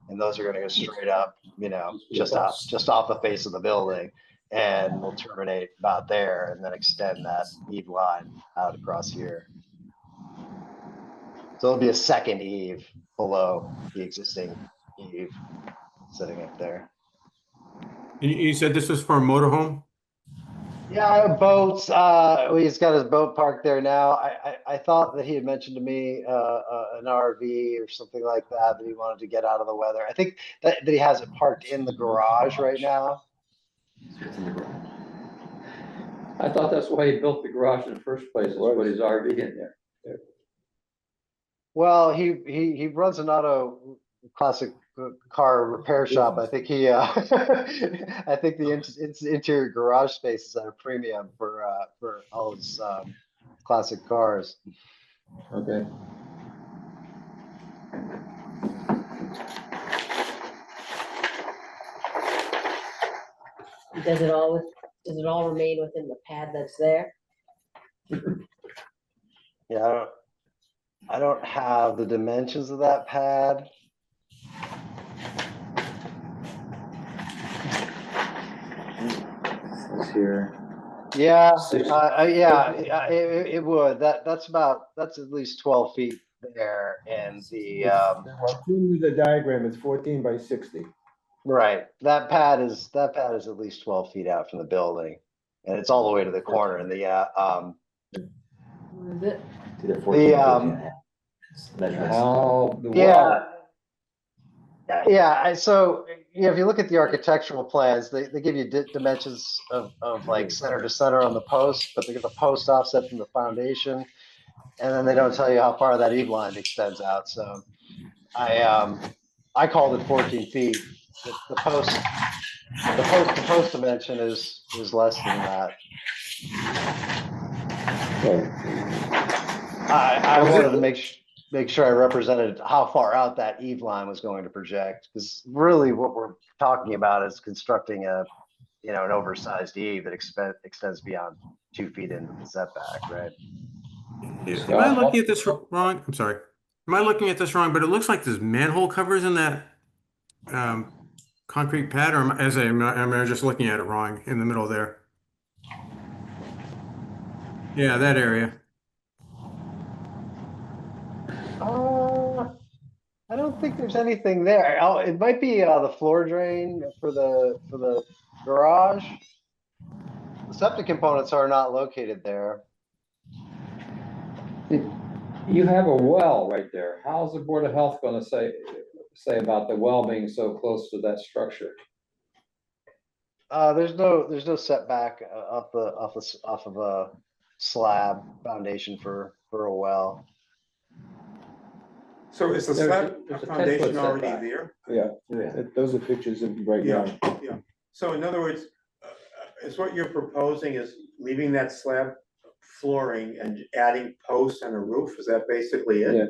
And those are going to go straight up, you know, just off the face of the building. And we'll terminate about there and then extend that eave line out across here. So there'll be a second eave below the existing eave sitting up there. You said this was for a motorhome? Yeah, boats. He's got his boat parked there now. I thought that he had mentioned to me an RV or something like that he wanted to get out of the weather. I think that he has it parked in the garage right now. It's in the garage. I thought that's why he built the garage in the first place, is to put his RV in there. Well, he runs an auto classic car repair shop. I think he I think the interior garage space is at a premium for all his classic cars. Okay. Does it all remain within the pad that's there? Yeah, I don't have the dimensions of that pad. It's here. Yeah, it would. That's at least 12 feet there, and the The diagram is 14 by 60. right, that pad is at least 12 feet out from the building, and it's all the way to the corner. And the Where is it? See the 14, measurements. So if you look at the architectural plans, they give you dimensions of like center to center on the post, but they get the post offset from the foundation, and then they don't tell you how far that eave line extends out. So I called it 14 feet. The post to post dimension is less than that. I wanted to make sure I represented how far out that eave line was going to project, because really what we're talking about is constructing an oversized eave that extends beyond 2 feet into the setback, right? Am I looking at this wrong? I'm sorry. Am I looking at this wrong? But it looks like there's manhole covers in that concrete pad, or am I just looking at it wrong in the middle there? Yeah, that area. I don't think there's anything there. It might be the floor drain for the garage. The septic components are not located there. You have a well right there. How's the Board of Health gonna say about the well being so close to that structure? There's no setback off of a slab foundation for a well. So is the There's slab a 10-foot foundation already setback. there? Yeah, those are pictures of right now. Yeah. So in other words, is what you're proposing is leaving that slab flooring and adding posts and a roof? Is that basically it? Yeah.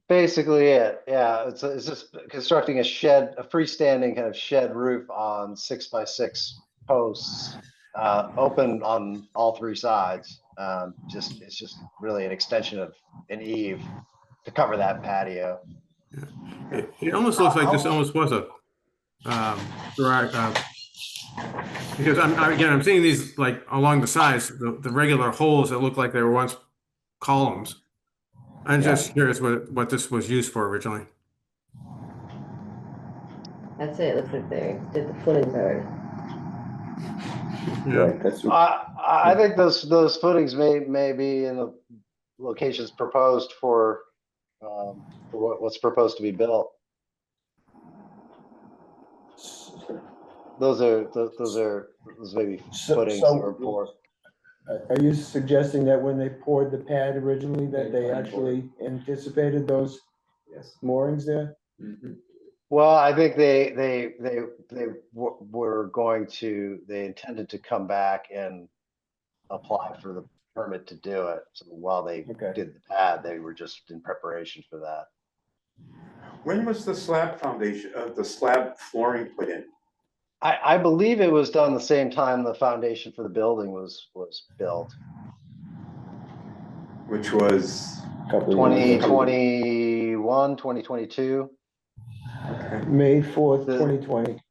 Basically it, yeah. It's just constructing a freestanding kind of shed roof on 6x6 posts, open on all three sides. It's just really an extension of an eave to cover that patio. It almost looks like this almost was a garage, because I'm seeing these like along the sides, the regular holes that look like they were once columns. I'm just curious what this was used for originally. That's it. Looks like they did the footings already. Yeah. Right, that's, I think those footings may be in the locations proposed for what's proposed to be built. Those may be So- footings so- that were poured. are you suggesting that when they poured the pad originally, that they actually anticipated those Yes. moorings there? Well, I think they were going to, they intended to come back and apply for the permit to do it. So while they Okay. did the pad, they were just in preparation for that. When was the slab foundation, the slab flooring put in? I believe it was done the same time the foundation for the building was built. Which was, Couple of years ago. 2021, 2022. May 4th, 2020.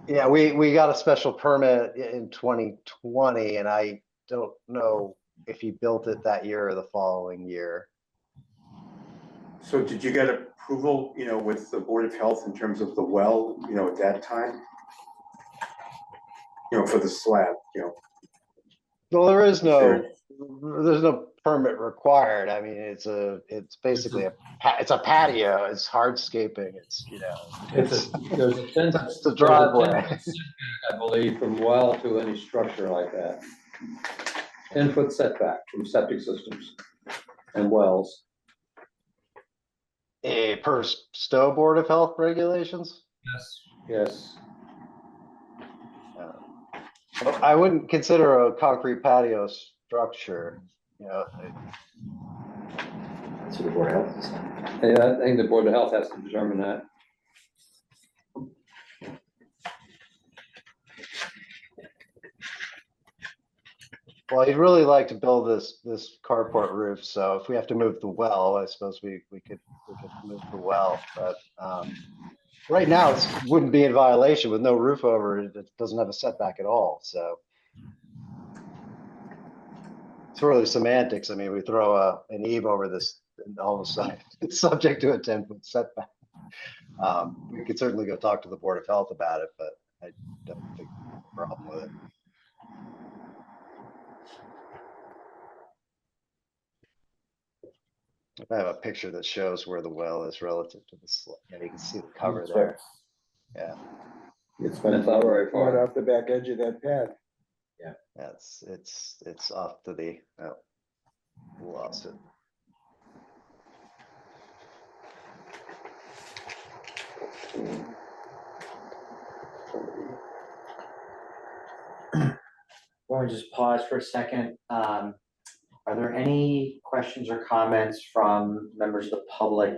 Yeah, we got a special permit in 2020, and I don't know if he built it that year or the following year. so did you get approval, with the Board of Health in terms of the well, at that time? For the slab, Well, there's Sure. no permit required. I mean, it's basically it's a patio. It's hardscaping. It's There's a 10 it's a driveway. there's a 10-foot setback, I believe, from well to any structure like that. 10-foot setback from septic systems and wells. Per Stow Board of Health regulations. Yes. I wouldn't consider a concrete patio structure. That's what the Board of Health is. Yeah, I think the Board of Health has to determine that. Well, I'd really like to build this carport roof, so if we have to move the well, I suppose we could move the well, but right now it wouldn't be in violation with no roof over it. It doesn't have a setback at all, so it's really semantics. I mean, we throw an eave over this, and all of a sudden it's subject to a 10-foot setback. We could certainly go talk to the Board of Health about it, but I don't think there's a problem with it. I have a picture that shows where the well is relative to the slope. Yeah, you can see the cover That's there. right. Yeah, It's That's not very right far. off the back edge of that pad. it's off to the, oh, lost it. Why don't we just pause for a second? Are there any questions or comments from members of the public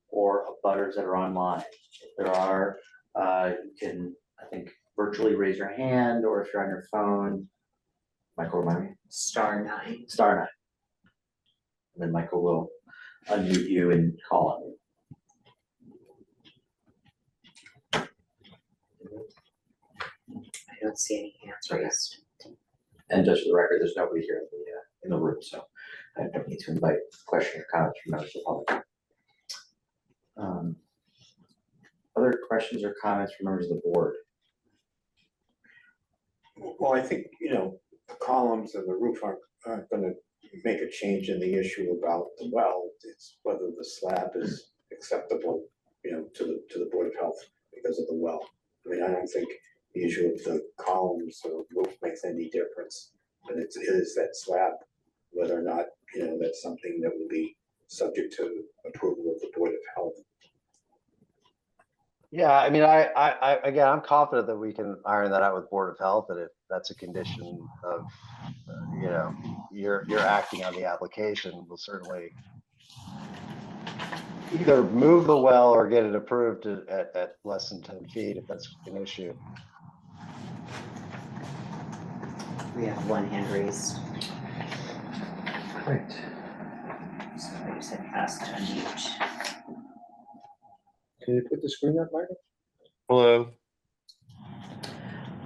or abutters that are online? If there are, you can, I think, virtually raise your hand, or if you're on your phone, Michael, remind me, *9. *9. And then Michael will unmute you and call on you. I don't see any hands raised. And just for the record, there's nobody here in the room, so I don't need to invite questions or comments from members of the public. Other questions or comments from members of the board? well, I think, the columns and the roof aren't gonna make a change in the issue about the well. It's whether the slab is acceptable, to the Board of Health because of the well. I mean, I don't think the issue of the columns or roof makes any difference, but it is that slab, whether or not, that's something that will be subject to approval of the Board of Health. Yeah, I mean, again, I'm confident that we can iron that out with Board of Health, and if that's a condition of, you're acting on the application, we'll certainly either move the well or get it approved at less than 10 feet if that's an issue. We have one hand raised. Great. Somebody said ask to unmute. Can you put the screen up, Michael? Hello.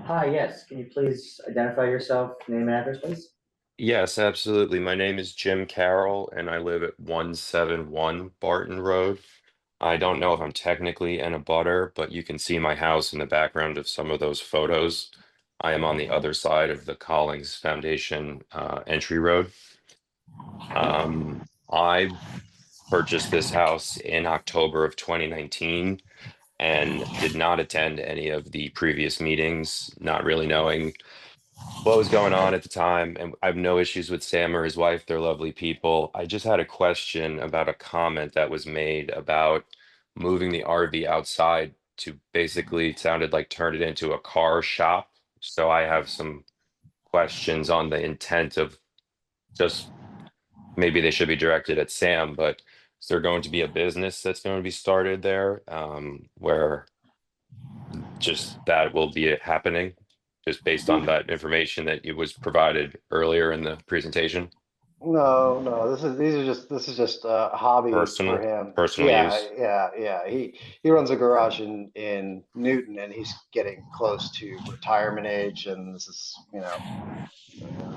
Hi, yes, can you please identify yourself, name and address, please? Yes, absolutely. My name is Jim Carroll and I live at 171 Barton Road. I don't know if I'm technically an abutter, but you can see my house in the background of some of those photos. I am on the other side of the Collings Foundation entry road. I purchased this house in October of 2019 and did not attend any of the previous meetings, not really knowing what was going on at the time. And I have no issues with Sam or his wife. They're lovely people. I just had a question about a comment that was made about moving the RV outside to basically, it sounded like turn it into a car shop. So I have some questions on the intent of just maybe they should be directed at Sam, but is there going to be a business that's going to be started there where just that will be happening, just based on that information that it was provided earlier in the presentation? No, this is just a hobby for him. Personal Yeah, use. yeah. He runs a garage in Newton, and he's getting close to retirement age, and this is,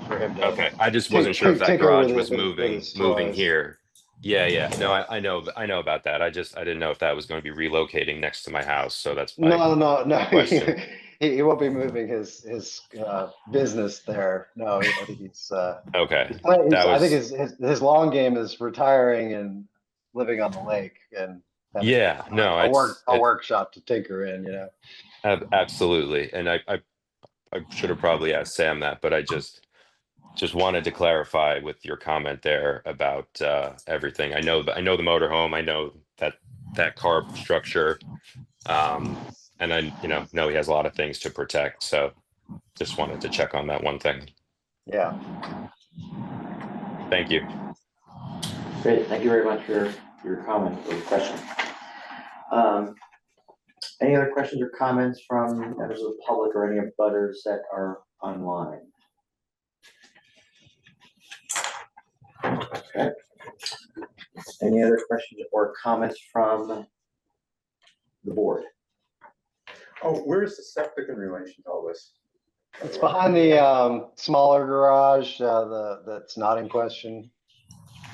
for him to Okay, I just wasn't sure if that tinker with garage was with his moving toys. here. Yeah. No, I know about that. I didn't know if that was going to be relocating next to my house. So that's my No. question. He won't be moving his business there. No, I think Okay, that I think was, his long game is retiring and living on the lake and having yeah, no, a workshop to tinker in. absolutely. And I should have probably asked Sam that, but I just wanted to clarify with your comment there about everything. I know the motorhome. I know that car structure, and I know he has a lot of things to protect. So just wanted to check on that one thing. Yeah. Thank you. Great, thank you very much for your comment or question. Any other questions or comments from members of the public or any butters that are online? Okay. Any other questions or comments from the board? Oh, where's the septic in relation to all this? It's behind the smaller garage, that's not in question.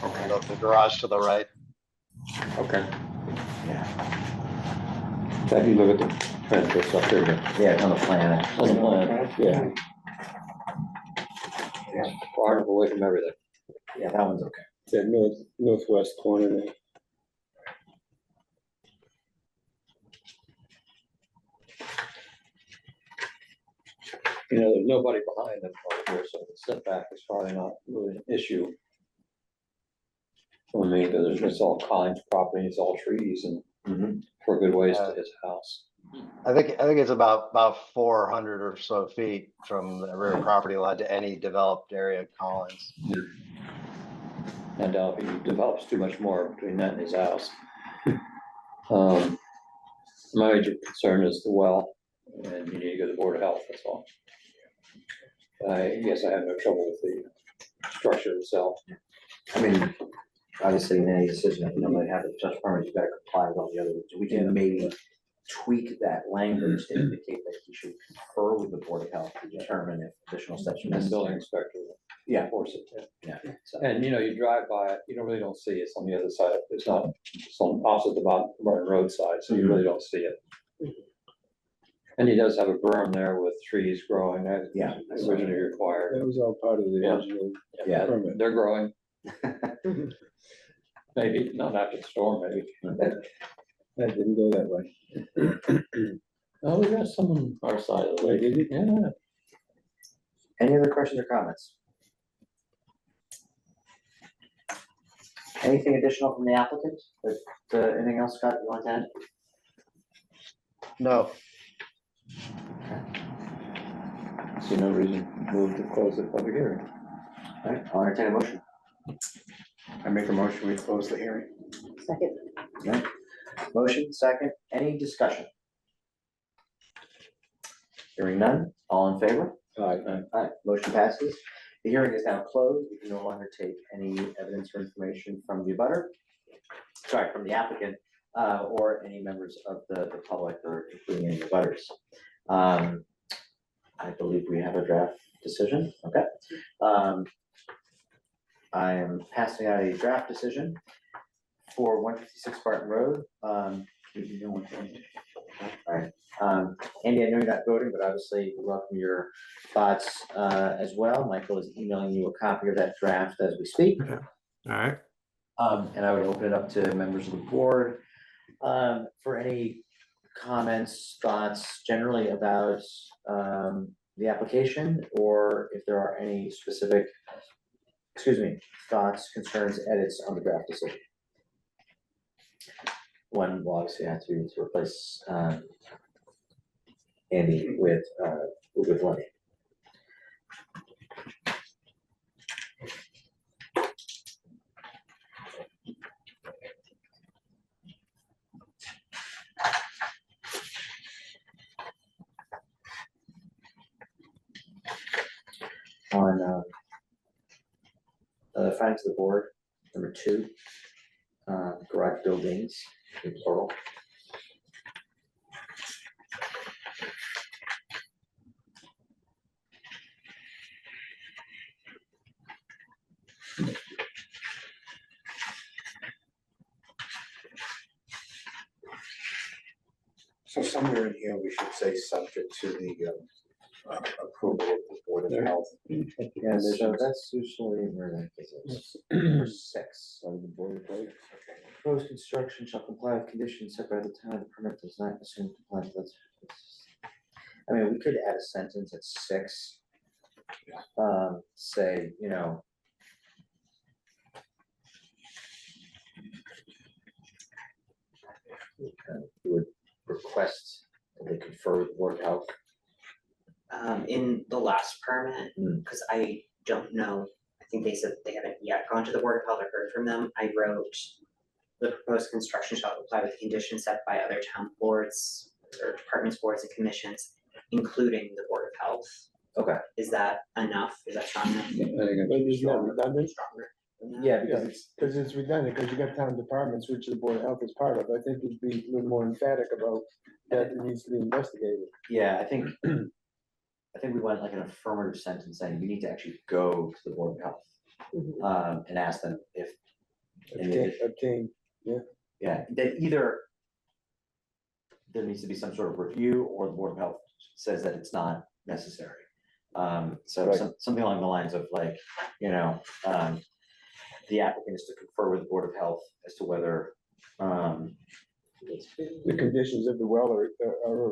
Okay. The garage to the right. Okay. Yeah. If you look at the print, it's up there. Yeah, it's on the plan. On the plan, yeah. Far enough away from everything. Yeah, that one's okay. That northwest corner there. There's nobody behind them over here, so the setback is probably not really an issue. I mean, because it's all Collins property, it's all trees and for a good ways to his house. I think it's about 400 or so feet from the rear property line to any developed area of Collins. And if he develops too much more between that and his house. My major concern is the well, and you need to go to the Board of Health, that's all. I guess I have no trouble with the structure itself. I mean, obviously, in any decision, if you don't have a special permit, you gotta comply with all the other, we can maybe tweak that language to indicate that he should confer with the Board of Health to determine if additional steps are And the building necessary. inspector. Yeah. Enforce it, yeah. Yeah, so, And you drive by it, you really don't see it. It's on the other side. It's on opposite the Barton Road side, so you really don't see it. And he does have a berm there with trees growing. That Yeah. originally required. That was all part of the Yeah. original Yeah. permit. They're growing. Maybe, not after the storm, maybe. That didn't go that way. Oh, we got some on our side of the Wait, lake. did it? Yeah. any other questions or comments? Anything additional from the applicant? Anything else, Scott, you want to add? No. See no reason to move to close the public hearing. All right, I'll entertain a motion. I make a motion, we close the hearing. Second. Okay. Motion, second, any discussion? Hearing none, all in favor? Aye. All right, motion passes. The hearing is now closed. We can no longer take any evidence or information from the abutter, sorry, from the applicant, or any members of the public, or including any abutters. I believe we have a draft decision, okay. I am passing out a draft decision for 156 Barton Road. Alright, Andy, I know you're not voting, but obviously we welcome your thoughts, as well. Michael is emailing you a copy of that draft as we speak. All right. And I would open it up to members of the board, for any comments, thoughts generally about, the application, or if there are any specific, thoughts, concerns, edits on the draft decision. One will obviously have to replace, Andy with Lenny. On findings of the board, number 2, garage buildings, in plural. So somewhere in here, we should say subject to the approval of the Board of Health. Yeah, so that's usually where that is. Number 6. On the board of health. Proposed construction shall comply with conditions set by the town. The permit does not assume compliance. I mean, we could add a sentence at 6. Say, we would request that they confer with the Board of Health. In the last permit, because I don't know, I think they said they haven't yet gone to the Board of Health or heard from them. I wrote, the proposed construction shall comply with conditions set by other town boards or departments, boards and commissions, including the Board of Health. Okay. Is that enough? Is that strong enough? But it's not redundant, Stronger than that? Yeah, yeah, because it's redundant, because you got town departments, which the board of health is part of. I think it'd be a little more emphatic about that it needs to be investigated. Yeah, I think we want like an affirmative sentence saying you need to actually go to the Board of Health, and ask them if. Obtain, Yeah, that either there needs to be some sort of review, or the Board of Health says that it's not necessary. So Right. something along the lines of like, the applicant is to confer with the Board of Health as to whether, the conditions of the well are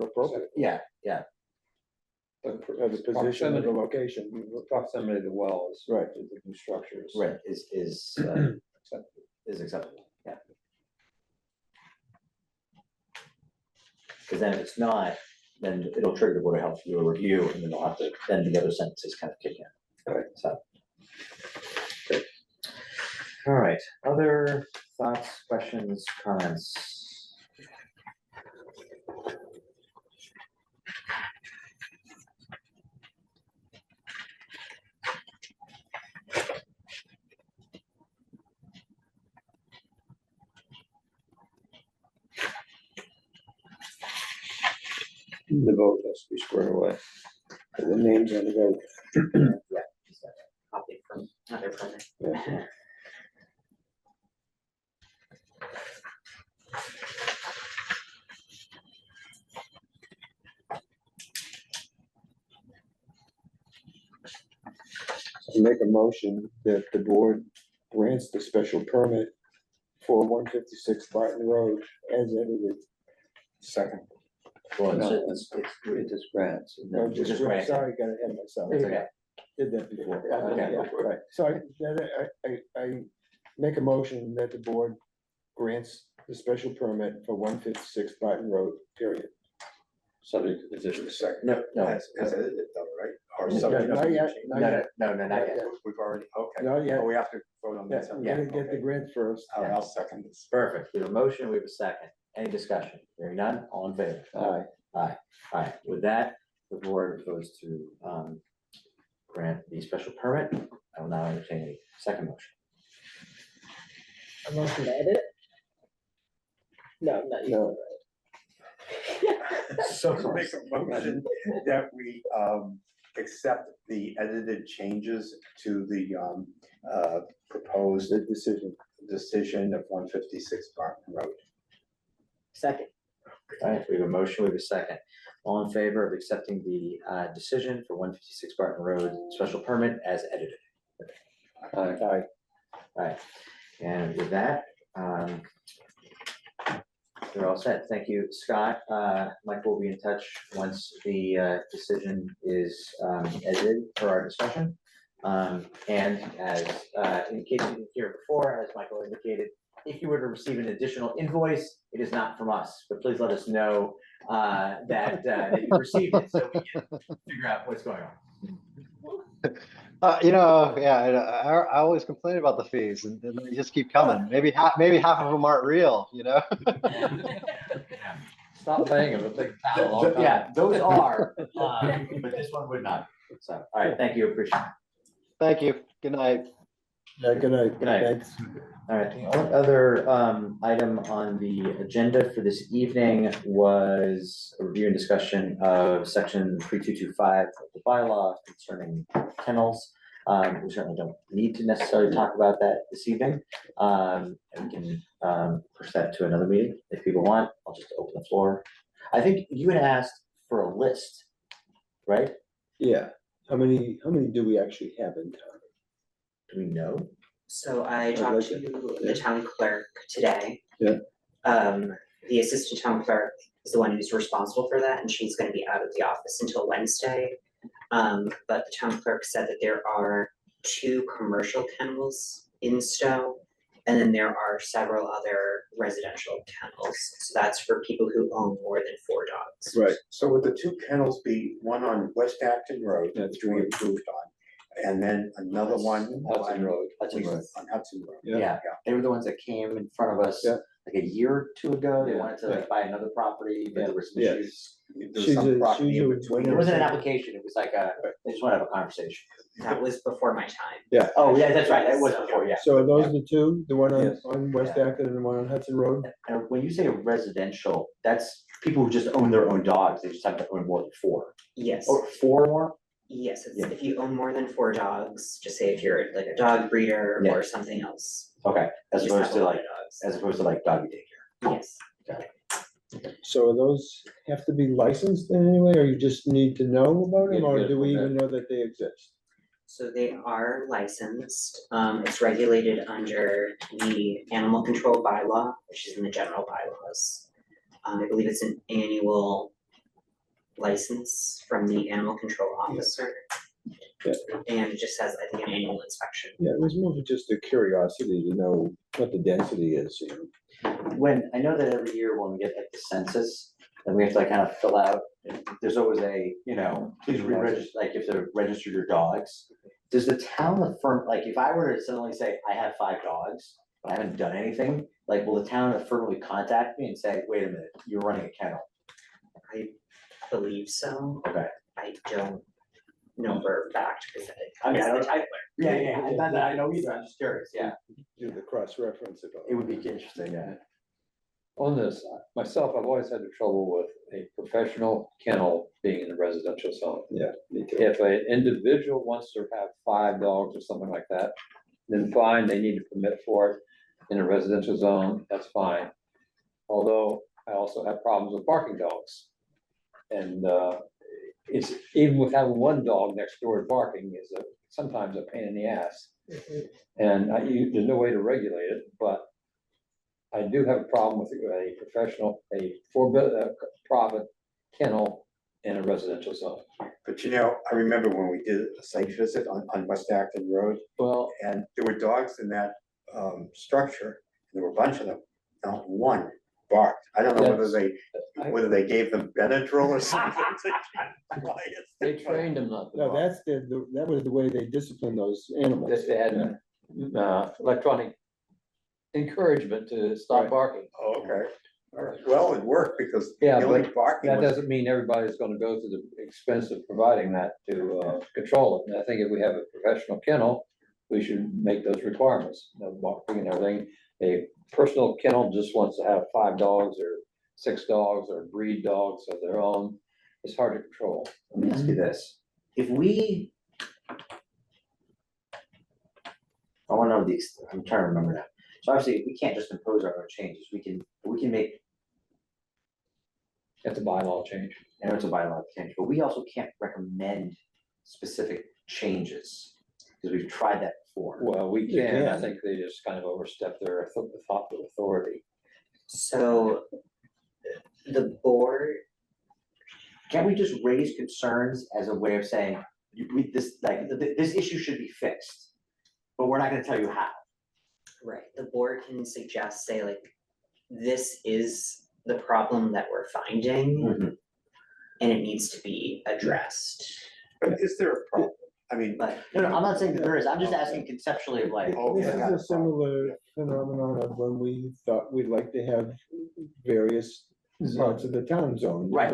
appropriate, yeah, of the position of the location. Proximity to the wells. Right. To the new structures. right, is acceptable, yeah. Because then if it's not, then it'll trigger the Board of Health to do a review, and then they'll have to, then the other sentences kind of kick in. Right. So. Great. All right, other thoughts, questions, comments? The vote has to be squared away. The names on the vote. Yeah. just that. Copy from another permit. Yeah. Make a motion that the board grants the special permit for 156 Barton Road as edited. Second. Well, No, it's, It just grants. No, just just, grant it. sorry, got ahead of myself. okay, Did that before. Okay. Yeah, right. So I make a motion that the board grants the special permit for 156 Barton Road, period. Subject to conditions. Second. no, As edited though, right? Or No, subject not to yet, change. not no, yet. no, not yet. We've already, okay. Not yet. Oh, we have to vote on Yeah, that. I'm gonna get the grant first. All right, I'll second this. Perfect, we have a motion, we have a second, any discussion, hearing none, all in favor? Aye. Aye, with that, the board goes to, grant the special permit. I will now entertain a second motion. A motion to edit? No, not you. No, So make a motion that we accept the edited changes to the proposed the decision. decision of 156 Barton Road. Second. All right, we have a motion, we have a second. All in favor of accepting the decision for 156 Barton Road special permit as edited? Aye. All right, and with that, we're all set. Thank you, Scott. Mike will be in touch once the decision is edited for our discussion. And as indicated here before, as Michael indicated, if you were to receive an additional invoice, it is not from us, but please let us know that you received it so we can figure out what's going on. I always complain about the fees and they just keep coming. Maybe half of them aren't real, Stop paying them. It'll take a long time. Yeah, those are, but this one would not. So, all right, thank you, appreciate it. Thank you. Good night. Yeah, good night. Good night. Thanks. All right, the only other item on the agenda for this evening was a review and discussion of section 3225 of the bylaw concerning kennels. We certainly don't need to necessarily talk about that this evening. And we can push that to another meeting if people want. I'll just open the floor. I think you had asked for a list, right? Yeah, how many do we actually have in town? Do we know? So I I'd talked like to the town clerk today. Yeah. The assistant town clerk is the one who's responsible for that, and she's gonna be out of the office until Wednesday. But the town clerk said that there are 2 commercial kennels in Stow, and then there are several other residential kennels. So that's for people who own more than 4 dogs. Right. So would the 2 kennels be one on West Acton Road, That's which we approved on, and then another one Hudson Road. Hudson Road. on Hudson Road? Yeah, they were the ones that came in front of us Yeah. like a year or 2 ago. They Yeah. wanted to like buy another property, but there were some Yeah. issues. There was She's some property in a between. It wasn't an application, it was like they just want to have a conversation. That was before my time. Yeah. Oh, yeah, that's right, that was before, yeah. So are those the 2, the one Yes. on West Acton and the one on Hudson Road? And when you say residential, that's people who just own their own dogs, they just have to own more than 4. Yes, Or 4 more? yes, it's Yeah. if you own more than 4 dogs, just say if you're like a dog breeder Yeah. or something else. Okay, as you just opposed have to a lot like, of dogs. as opposed to like doggy daycare. Yes. So those have to be licensed in any way, or you just need to know about them, Need to or get a do we permit. even know that they exist? So they are licensed, it's regulated under the animal control bylaw, which is in the general bylaws. I believe it's an annual license from the animal control officer. Yeah. And it just has, I think, an annual inspection. Yeah, it was more of just a curiosity to know what the density is, When, I know that every year when we get like the census, and we have to like kind of fill out, there's always a, please re-register, like if to register your dogs. Does the town affirm, like if I were to suddenly say, I have 5 dogs, but I haven't done anything, like will the town affirmatively contact me and say, wait a minute, you're running a kennel? I believe so. Okay. I don't know for a fact, because I mean, I don't, I, yeah, not that I know either, I'm just curious, yeah, Do the cross-reference at all. it would be interesting, yeah. On this, myself, I've always had trouble with a professional kennel being in a residential zone. Yeah, me too. If an individual wants to have 5 dogs or something like that, then fine, they need a permit for it in a residential zone, that's fine. Although I also have problems with barking dogs. And it's, even with having 1 dog next door barking is sometimes a pain in the ass. And there's no way to regulate it, but I do have a problem with a professional, for-profit kennel in a residential zone. But I remember when we did a site visit on West Acton Road, Well, and there were dogs in that structure, there were a bunch of them, not one barked. I don't know whether they gave them Benadryl or something. they trained them not to No, bark. that was the way they discipline those animals. They had electronic encouragement to stop Right. barking. Oh, okay, all right, well, it worked because Yeah, the but only barking that was. doesn't mean everybody's gonna go to the expense of providing that to control it. And I think if we have a professional kennel, we should make those requirements, barking and everything. A personal kennel just wants to have 5 dogs or 6 dogs or breed dogs of their own. It's hard to control. Let me ask you this, if we. I wanna know these, I'm trying to remember now, so obviously, we can't just impose our own changes, we can make It's a bylaw change. and it's a bylaw change, but we also can't recommend specific changes, because we've tried that before. Well, we You can, I can. think they just kind of overstep their authority. So the board, Can't we just raise concerns as a way of saying, this issue should be fixed, but we're not gonna tell you how? right, the board can suggest, say like, this is the problem that we're finding. And it needs to be addressed. But is there a problem? I mean, But No, I'm not saying that there is, I'm just asking conceptually of like, Oh, This yeah. is a similar phenomenon of when we thought we'd like to have various parts of the town zone. Right.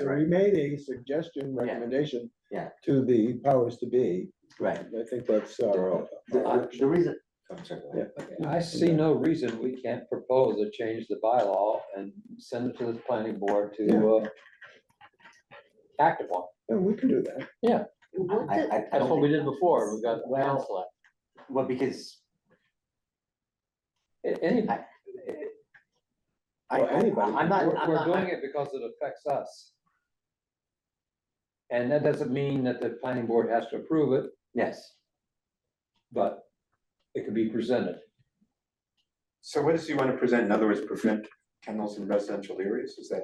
So we made a suggestion, recommendation. Yeah. To the powers to be. right, I think that's our. the reason. I'm sorry, go ahead. I see no reason we can't propose to change the bylaw and send it to the planning board to act upon. And we can do that. What I did- don't That's what we think- did before, we got Well- council. Well, because Any, Well, anybody. I'm not, we're doing it because it affects us. And that doesn't mean that the planning board has to approve it, yes, but it could be presented. so what does he want to present? In other words, prevent kennels in residential areas? Is that?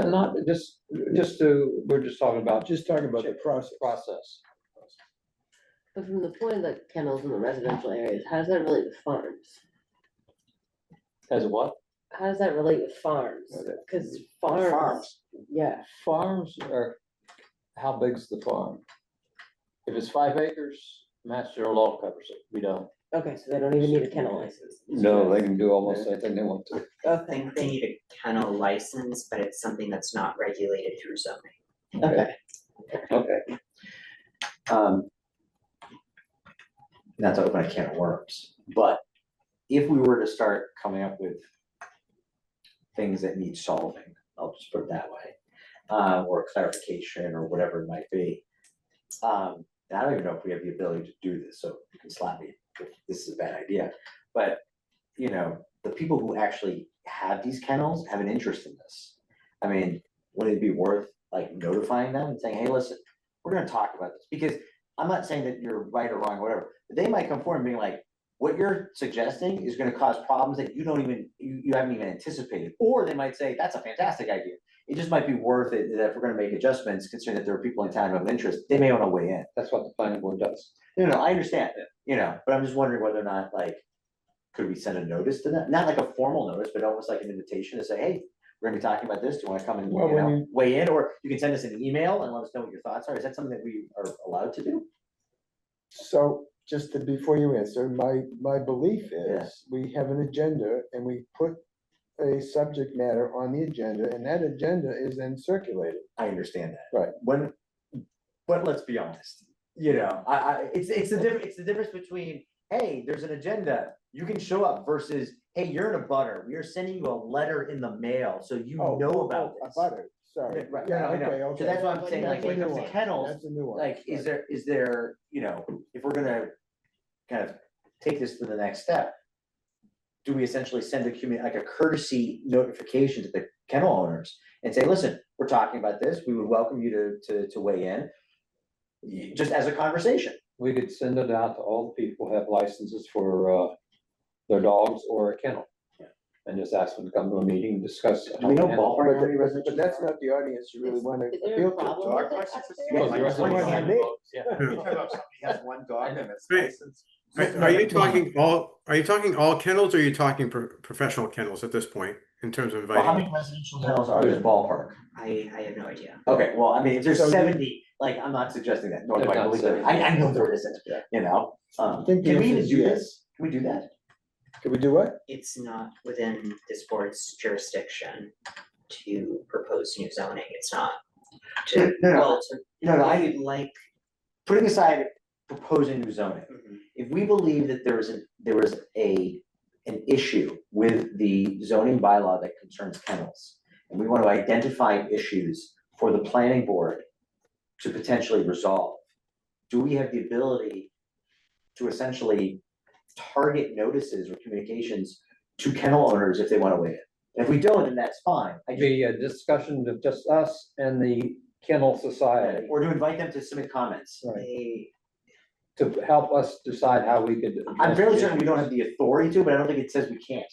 Not, just to, we're just talking about Just talking about the process. process. But from the point of the kennels in the residential areas, how does that relate with farms? As a what? How does that relate with farms? Cause farms, yeah, Farms are, how big's the farm? If it's 5 acres, Mass General law covers it, we don't. okay, so they don't even need a kennel license. No, they can do almost anything they want to. I Okay, think they need a kennel license, but it's something that's not regulated through zoning. okay. Okay. not to open a can of worms, but if we were to start coming up with things that need solving, I'll just put it that way, or clarification or whatever it might be. And I don't even know if we have the ability to do this, so you can slap me if this is a bad idea. But, you know, the people who actually have these kennels have an interest in this. I mean, would it be worth like notifying them and saying, hey, listen, we're gonna talk about this? Because I'm not saying that you're right or wrong or whatever, but they might come forward and be like, what you're suggesting is gonna cause problems that you don't even, you haven't even anticipated. Or they might say, that's a fantastic idea. It just might be worth it that if we're gonna make adjustments, considering that there are people in town who have an interest, they may wanna weigh in. That's what the planning board does. No, I understand it, you know, but I'm just wondering whether or not, like, could we send a notice to them? Not like a formal notice, but almost like an invitation to say, hey, we're gonna be talking about this. Do you wanna come and, Well, you when know, you- weigh in? Or you can send us an email and let us know what your thoughts are. Is that something that we are allowed to do? So just to, before you answer, my belief Yeah. is we have an agenda and we put a subject matter on the agenda and that agenda is then circulated. I understand that. Right. But let's be honest, you know, it's the difference between, hey, there's an agenda, you can show up versus, hey, you're in a butter, we are sending you a letter in the mail, so you know about this. A butter, sorry. Right, Yeah, no, I know. okay, So okay. that's why I'm saying, like, That's a when it comes to nuance. kennels, That's a nuance. like, right. is there, you know, if we're gonna kind of take this to the next step, do we essentially send like a courtesy notification to the kennel owners and say, listen, we're talking about this, we would welcome you to weigh in, just as a conversation. We could send it out to all the people who have licenses for their dogs or a kennel. And just ask them to come to a meeting and discuss. Do we know how- ballpark how many But residential? that's not the audience you really wanna Is there a appeal to. problem dog with it up licenses? there? Well, the rest of Well, them yeah, have me. dogs, yeah. You're talking about somebody has one dog and it's Right. licensed. Are you talking all kennels or are you talking professional kennels at this point in terms of Well, how inviting? many residential kennels are there ballpark? I have no idea. Okay, well, I mean, if there's So you- 70, like, I'm not suggesting that, nor do There's I not believe that, 70. I know there isn't, Yeah. you know? think the Can we answer even is do yes. this? Can we do that? Can we do what? It's not within this board's jurisdiction to propose new zoning, it's not. To, No, no. well, to, No, I if you'd like, putting aside proposing new zoning, mhm, if we believe that there was an issue with the zoning bylaw that concerns kennels, and we want to identify issues for the planning board to potentially resolve, do we have the ability to essentially target notices or communications to kennel owners if they want to weigh in? If we don't, then that's fine. I just, Be a discussion of just us and the Kennel Society or to invite them to submit comments. They- to help us decide how we could. I'm fairly certain we don't have the authority to, but I don't think it says we can't.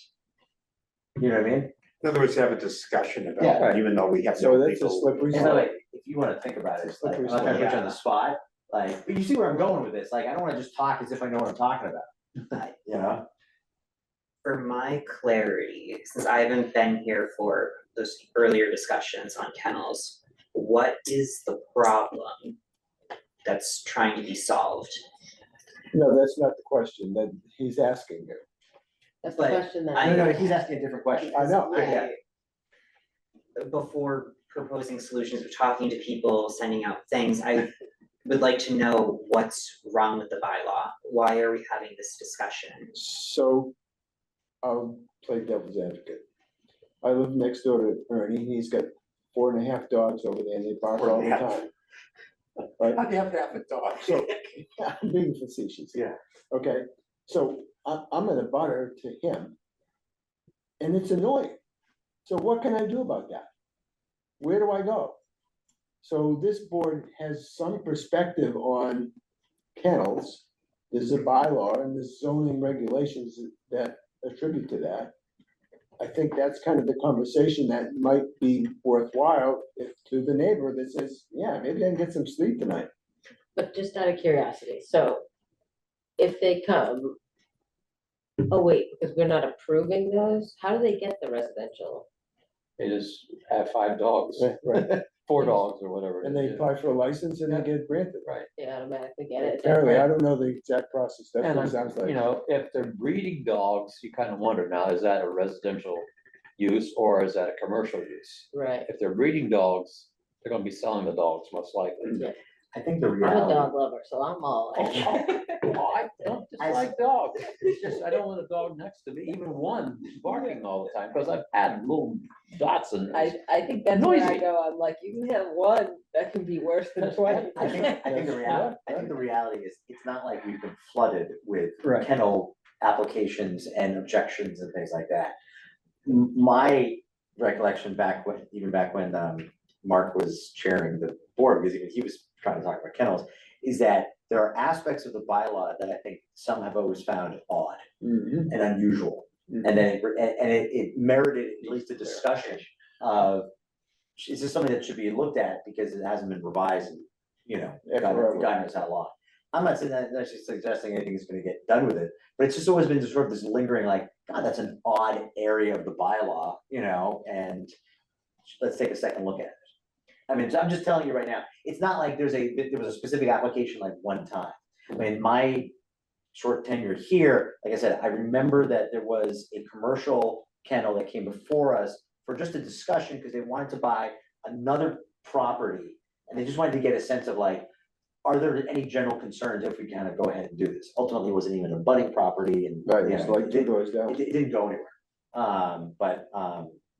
You know what I mean? In other words, have a discussion about Yeah. it, even though we have. So no that's a legal- slippery And by the slope. way, if you wanna think about it, It's like, I'm slippery not gonna put you slope. on the spot, like, but you see where I'm going with this, like, I don't wanna just talk as if I know what I'm talking about. You know? For my clarity, since I haven't been here for those earlier discussions on kennels, what is the problem that's trying to be solved? No, that's not the question that he's asking you. That's the But question that. No, he's asking a different question. I know. Yeah. Before proposing solutions, or talking to people, sending out things, I would like to know what's wrong with the bylaw. Why are we having this discussion? So I'll play devil's advocate. I live next door to Ernie. He's got 4.5 dogs over there and they bark all the 4.5. time. Right? How'd you have to have a dog? So, I'm being facetious. Yeah. Okay, so I'm in a butter to him. And it's annoying. So what can I do about that? Where do I go? So this board has some perspective on kennels. There's a bylaw and there's zoning regulations that attribute to that. I think that's kind of the conversation that might be worthwhile if to the neighbor that says, yeah, maybe I can get some sleep tonight. But just out of curiosity, so if they come, oh wait, because we're not approving those, how do they get the residential? They just have 5 dogs, Right, 4 dogs or whatever. and they apply for a license and they get granted. Right. They automatically get it? Apparently, I don't know the exact process, that's And what it sounds like. you know, if they're breeding dogs, you kind of wonder now, is that a residential use or is that a commercial use? Right, If they're breeding dogs, they're gonna be selling the dogs most likely. I think the I'm a reality. dog lover, so I'm all like. I don't dislike dogs, it's just, I don't want a dog next to me, even one barking all the time, because I've had little Dachshunds. I think that's where I Noisy. go, I'm like, you can have one, that can be worse than 20. I think the reality is, it's not like we've been flooded with Right. kennel applications and objections and things like that. My recollection even back when Mark was chairing the board, because even he was trying to talk about kennels, is that there are aspects of the bylaw that I think some have always found odd Mhm. and unusual. And then, it merited at least a discussion of, is this something that should be looked at because it hasn't been revised in, you know, God knows how long. I'm not saying that, that's just suggesting anything is gonna get done with it, but it's just always been sort of this lingering, like, God, that's an odd area of the bylaw, you know, and let's take a second look at it. I mean, I'm just telling you right now, it's not like there was a specific application like one time. I mean, my short tenure here, like I said, I remember that there was a commercial kennel that came before us for just a discussion, because they wanted to buy another property. And they just wanted to get a sense of like, are there any general concerns if we kind of go ahead and do this? Ultimately, it wasn't even a budding property and. Right, you it's know, like 2 doors down. It didn't go anywhere.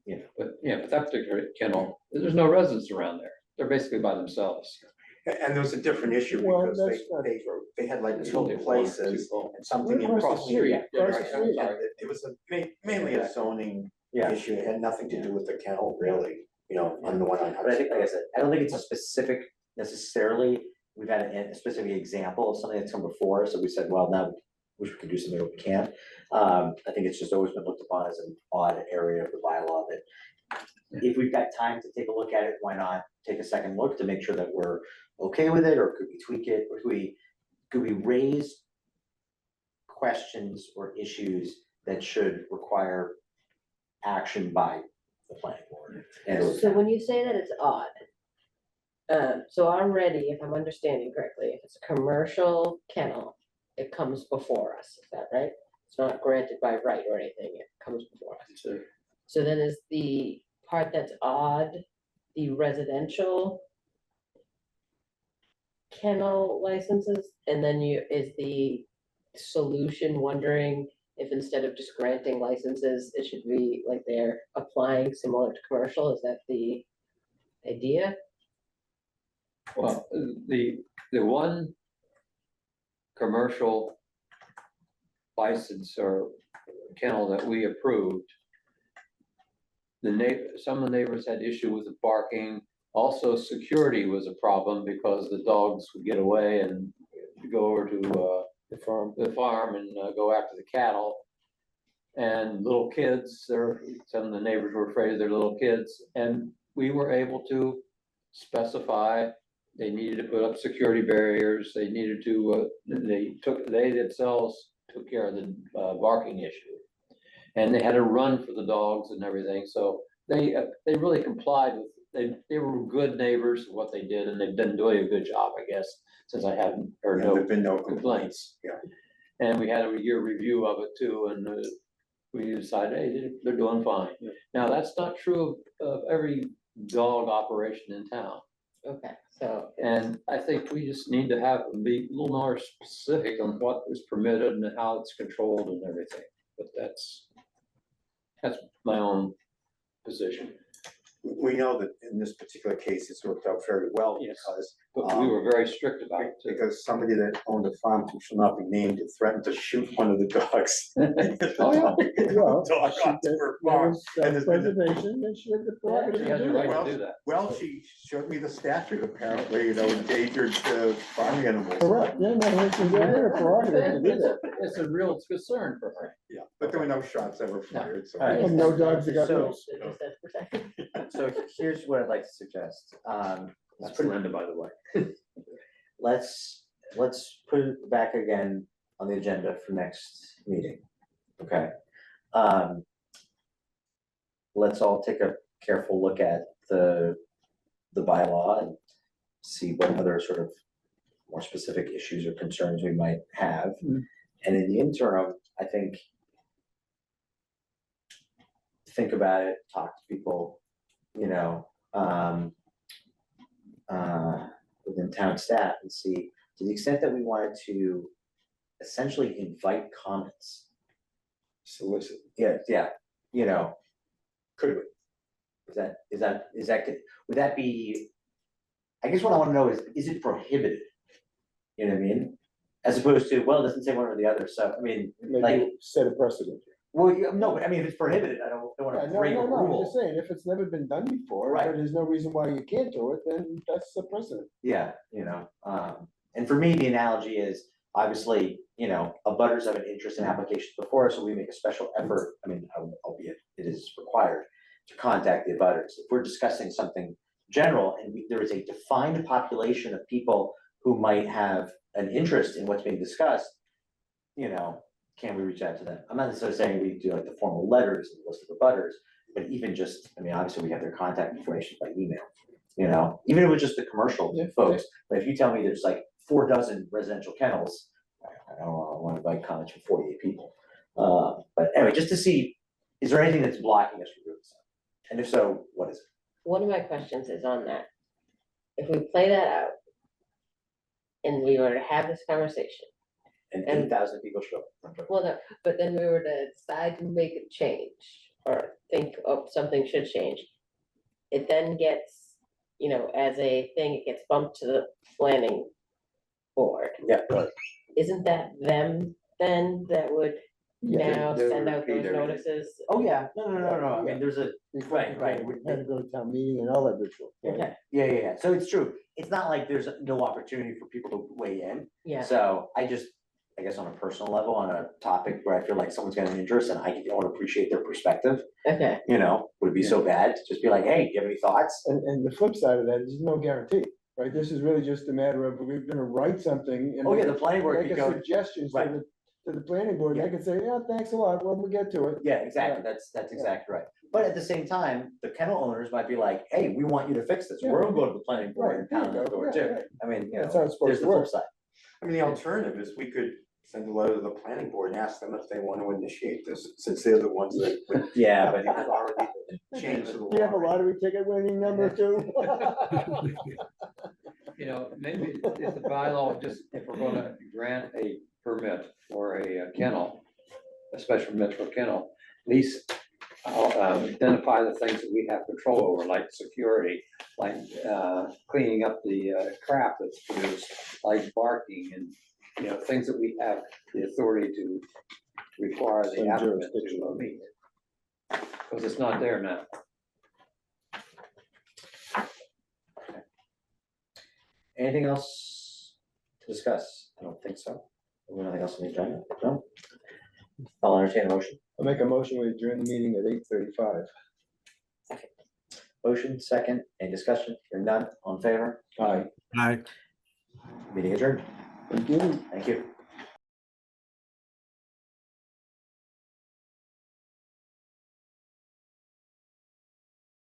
You know, But, yeah, but that particular kennel, there's no residents around there, they're basically by themselves. And there was a different issue Well, because that's not they true. had like There's 2 only one or places two. and something in Across the between. street, across the Right, street. and it was mainly a zoning yeah. issue, it had nothing to do with the kennel, really, you know, on the one on But I think, Hudson. like I said, I don't think it's a specific necessarily, we've had a specific example of something that's come before us, so we said, well, now wish we could do something, but we can't. I think it's just always been looked upon as an odd area of the bylaw that if we've got time to take a look at it, why not take a second look to make sure that we're okay with it, or could we tweak it, or could we raise questions or issues that should require action by the planning board? So when you say that it's odd, so already, if I'm understanding correctly, if it's a commercial kennel, it comes before us, is that right? It's not granted by right or anything, it comes before us. So then is the part that's odd, the residential kennel licenses, and then is the solution wondering if instead of just granting licenses, it should be like they're applying similar to commercial, is that the idea? Well, the one commercial license or kennel that we approved some of the neighbors had issue with the barking. Also, security was a problem because the dogs would get away and go over to the farm and go after the cattle. And little kids, some of the neighbors were afraid of their little kids, and we were able to specify they needed to put up security barriers. They needed to, they themselves took care of the barking issue. And they had a run for the dogs and everything, so they really complied with, they were good neighbors in what they did, and they've been doing a good job, I guess, since I haven't heard Yeah, there've been no complaints. Yeah. And we had a year review of it too, and we decided, hey, they're doing fine. Now, that's not true of every dog operation in town. Okay, so. And I think we just need to be a little more specific on what is permitted and how it's controlled and everything. But that's my own position. We know that in this particular case, it's worked out very well Yes. because. But we were very strict about it too. Because somebody that owned a farm who shall not be named threatened to shoot one of the dogs. Oh, yeah. Well, Dog onto her farm. And there's been- preservation, and she had the prerogative She has to the do right that. to do that. Well, she showed me the statute apparently, endangered farm animals. Correct, yeah, no, it's a prerogative to do that. It's a real concern for her. Yeah, but there were no shots ever fired, so. All right. And no dogs that got So- loose. It just says protected. So here's what I'd like to suggest. That's Linda, by the way. Let's put it back again on the agenda for next meeting. Okay. Let's all take a careful look at the bylaw and see what other sort of more specific issues or concerns we might have. And in the interim, I think about it, talk to people, within town staff and see, to the extent that we wanted to essentially invite comments. Solicit. Yeah, could we? Is that good? Would that be, I guess what I wanna know is it prohibited? You know what I mean? As opposed to, well, it doesn't say one or the other, so, I mean, like, Maybe set a precedent. well, no, but I mean, if it's prohibited, I don't Yeah, wanna no, break a no, no, I'm rule. just saying, if it's never been done before, Right. but there's no reason why you can't do it, then that's the precedent. Yeah, and for me, the analogy is, obviously, abutters have an interest in applications before us, so we make a special effort, I mean, albeit it is required, to contact the abutters. If we're discussing something general and there is a defined population of people who might have an interest in what's being discussed, can we reach out to them? I'm not necessarily saying we do like the formal letters and list of abutters, but even just, I mean, obviously we have their contact information by email, even if it was just the commercial Yeah, folks. But if you tell me there's like 4 dozen residential kennels, I don't want to invite comments from 48 people. But anyway, just to see, is there anything that's blocking us from doing so? And if so, what is it? One of my questions is on that. If we play that out and we were to have this conversation, And And- 8,000 people show up. well, no, but then we were to decide to make a change or think of something should change. It then gets, as a thing, it gets bumped to the planning board. Yeah, right. Isn't that them then that would now they would send out repeat those everything. notices? Oh, yeah, no, I mean, there's a, right. We had to go to town meeting and all that ritual. Okay, yeah, so it's true, it's not like there's no opportunity for people to weigh in. yeah, So I guess on a personal level, on a topic where I feel like someone's got an interest and I want to appreciate their perspective, okay, would it be so bad to just be like, hey, do you have any thoughts? And the flip side of that is no guarantee, right? This is really just a matter of, we're gonna write something. and Oh, yeah, the planning board Make could a go, suggestion right. to the planning board, they can say, yeah, thanks a lot, when we get to it. yeah, exactly, that's exactly right. But at the same time, the kennel owners might be like, hey, we want you to fix this, we're gonna go to the planning board and pound on the door Right, too. yeah, yeah. I mean, That's how it's supposed there's to the flip work. side. I mean, the alternative is we could send a letter to the planning board and ask them if they want to initiate this, since they're the ones that would Yeah, but have already changed the law. Do you have a lottery ticket winning number too? Maybe if the bylaw, if we're gonna grant a permit for a kennel, a special permit for a kennel, at least identify the things that we have control over, like security, like cleaning up the crap that's produced, like barking and, things that we have the authority to require the Some applicant jurisdiction. to meet. Because it's not there now. anything else to discuss? I don't think so. Anything else on the agenda? No? I'll entertain a motion. I'll make a motion, we adjourn the meeting at 8:35. Motion, second, any discussion? Hearing none, on favor? Aye. Aye. Meeting adjourned. Thank you. Thank you.